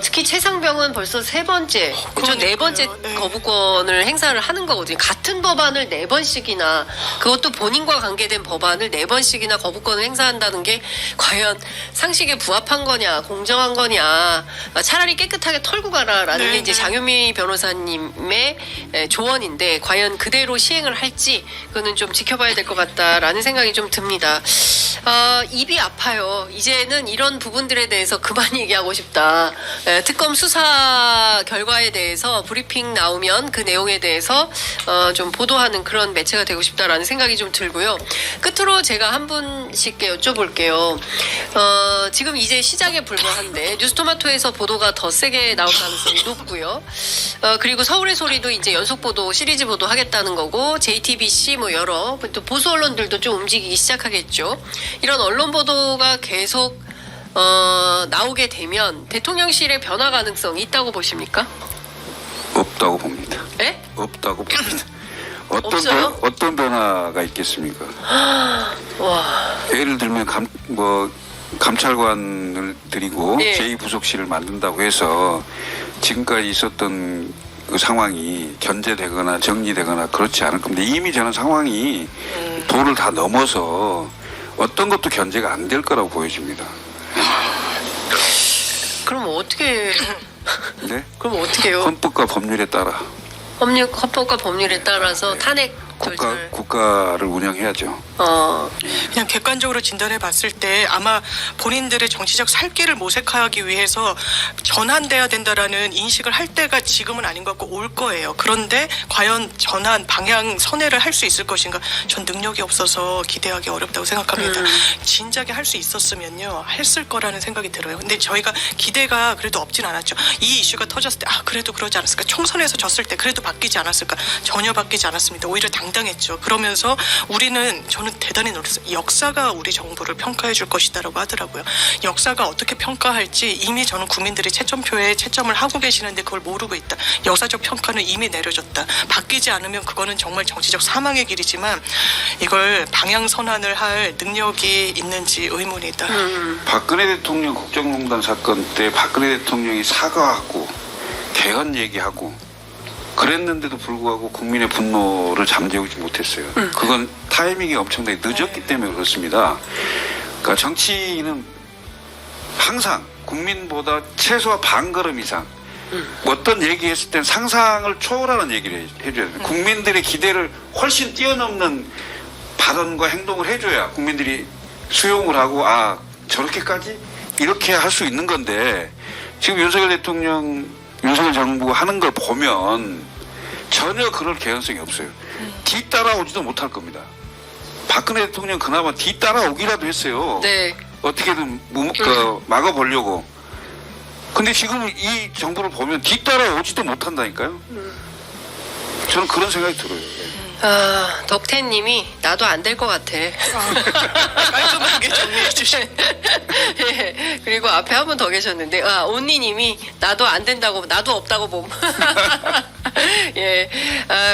특히 최상병은 벌써 세 번째, 그렇죠? 네 번째 네. 거부권을 행사를 하는 거거든요. 같은 법안을 네 번씩이나, 그것도 본인과 관계된 법안을 네 번씩이나 거부권을 행사한다는 게 과연 상식에 부합한 거냐, 공정한 거냐, 차라리 깨끗하게 털고 가라라는 네, 게 이제 네. 장윤미 변호사님의 조언인데 과연 그대로 시행을 할지 그거는 좀 지켜봐야 될 것 같다라는 생각이 좀 듭니다. 입이 아파요. 이제는 이런 부분들에 대해서 그만 얘기하고 싶다. 특검 수사 결과에 대해서 브리핑 나오면 그 내용에 대해서 좀 보도하는 그런 매체가 되고 싶다라는 생각이 좀 들고요. 끝으로 제가 한 분씩께 여쭤볼게요. 지금 이제 시작에 불과한데 뉴스토마토에서 보도가 더 세게 나올 가능성이 높고요. 그리고 서울의 소리도 이제 연속 보도, 시리즈 보도 하겠다는 거고 JTBC 뭐 여러 또 보수 언론들도 좀 움직이기 시작하겠죠. 이런 언론 보도가 계속 나오게 되면 대통령실의 변화 가능성이 있다고 보십니까? 없다고 봅니다. 네? 없다고 봅니다. 없어요? 어떤 변화가 있겠습니까? 와. 예를 들면 감찰관을 들이고 예. 제2부속실을 만든다고 해서 지금까지 있었던 그 상황이 견제되거나 정리되거나 그렇지 않을 겁니다. 이미 저는 상황이 도를 다 넘어서 어떤 것도 견제가 안 될 거라고 보여집니다. 그럼 어떻게 네? 그럼 어떻게 해요? 헌법과 법률에 따라 헌법과 법률에 따라서 탄핵 절차를 국가를 운영해야죠. 그냥 객관적으로 진단해 봤을 때 아마 본인들의 정치적 살길을 모색하기 위해서 전환돼야 된다라는 인식을 할 때가 지금은 아닌 것 같고 올 거예요. 그런데 과연 전환 방향 선회를 할 수 있을 것인가? 전 능력이 없어서 기대하기 어렵다고 생각합니다. 진작에 할 수 있었으면요 했을 거라는 생각이 들어요. 근데 저희가 기대가 그래도 없진 않았죠. 이 이슈가 터졌을 때 그래도 그러지 않았을까? 총선에서 졌을 때 그래도 바뀌지 않았을까? 전혀 바뀌지 않았습니다. 오히려 당당했죠. 그러면서 저는 대단히 놀랐어요. 역사가 우리 정부를 평가해 줄 것이다라고 하더라고요. 역사가 어떻게 평가할지 이미 저는 국민들이 채점표에 채점을 하고 계시는데 그걸 모르고 있다. 역사적 평가는 이미 내려졌다. 바뀌지 않으면 그거는 정말 정치적 사망의 길이지만 이걸 방향 선환을 할 능력이 있는지 의문이다. 박근혜 대통령 국정농단 사건 때 박근혜 대통령이 사과하고 개헌 얘기하고 그랬는데도 불구하고 국민의 분노를 잠재우지 못했어요. 그건 타이밍이 엄청나게 늦었기 때문에 그렇습니다. 그러니까 정치인은 항상 국민보다 최소한 반걸음 이상 어떤 얘기했을 땐 상상을 초월하는 얘기를 해줘야 돼요. 국민들의 기대를 훨씬 뛰어넘는 발언과 행동을 해줘야 국민들이 수용을 하고 저렇게까지 이렇게 할 수 있는 건데 지금 윤석열 정부가 하는 걸 보면 전혀 그럴 개연성이 없어요. 뒤따라오지도 못할 겁니다. 박근혜 대통령 그나마 뒤따라오기라도 했어요. 네. 어떻게든 막아보려고. 근데 지금 이 정부를 보면 뒤따라오지도 못한다니까요. 저는 그런 생각이 들어요. 덕태님이 나도 안 될 것 같아. 깔끔하게 정리해 주신. 예, 그리고 앞에 한 분 더 계셨는데, 온니님이 나도 안 된다고, 나도 없다고 봄. 예,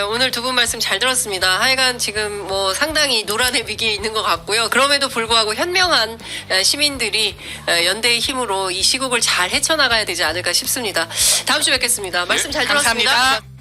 오늘 두 분 말씀 잘 들었습니다. 하여간 지금 뭐 상당히 노란의 위기에 있는 것 같고요. 그럼에도 불구하고 현명한 시민들이 연대의 힘으로 이 시국을 잘 헤쳐나가야 되지 않을까 싶습니다. 다음 주에 뵙겠습니다. 말씀 잘 들었습니다. 감사합니다.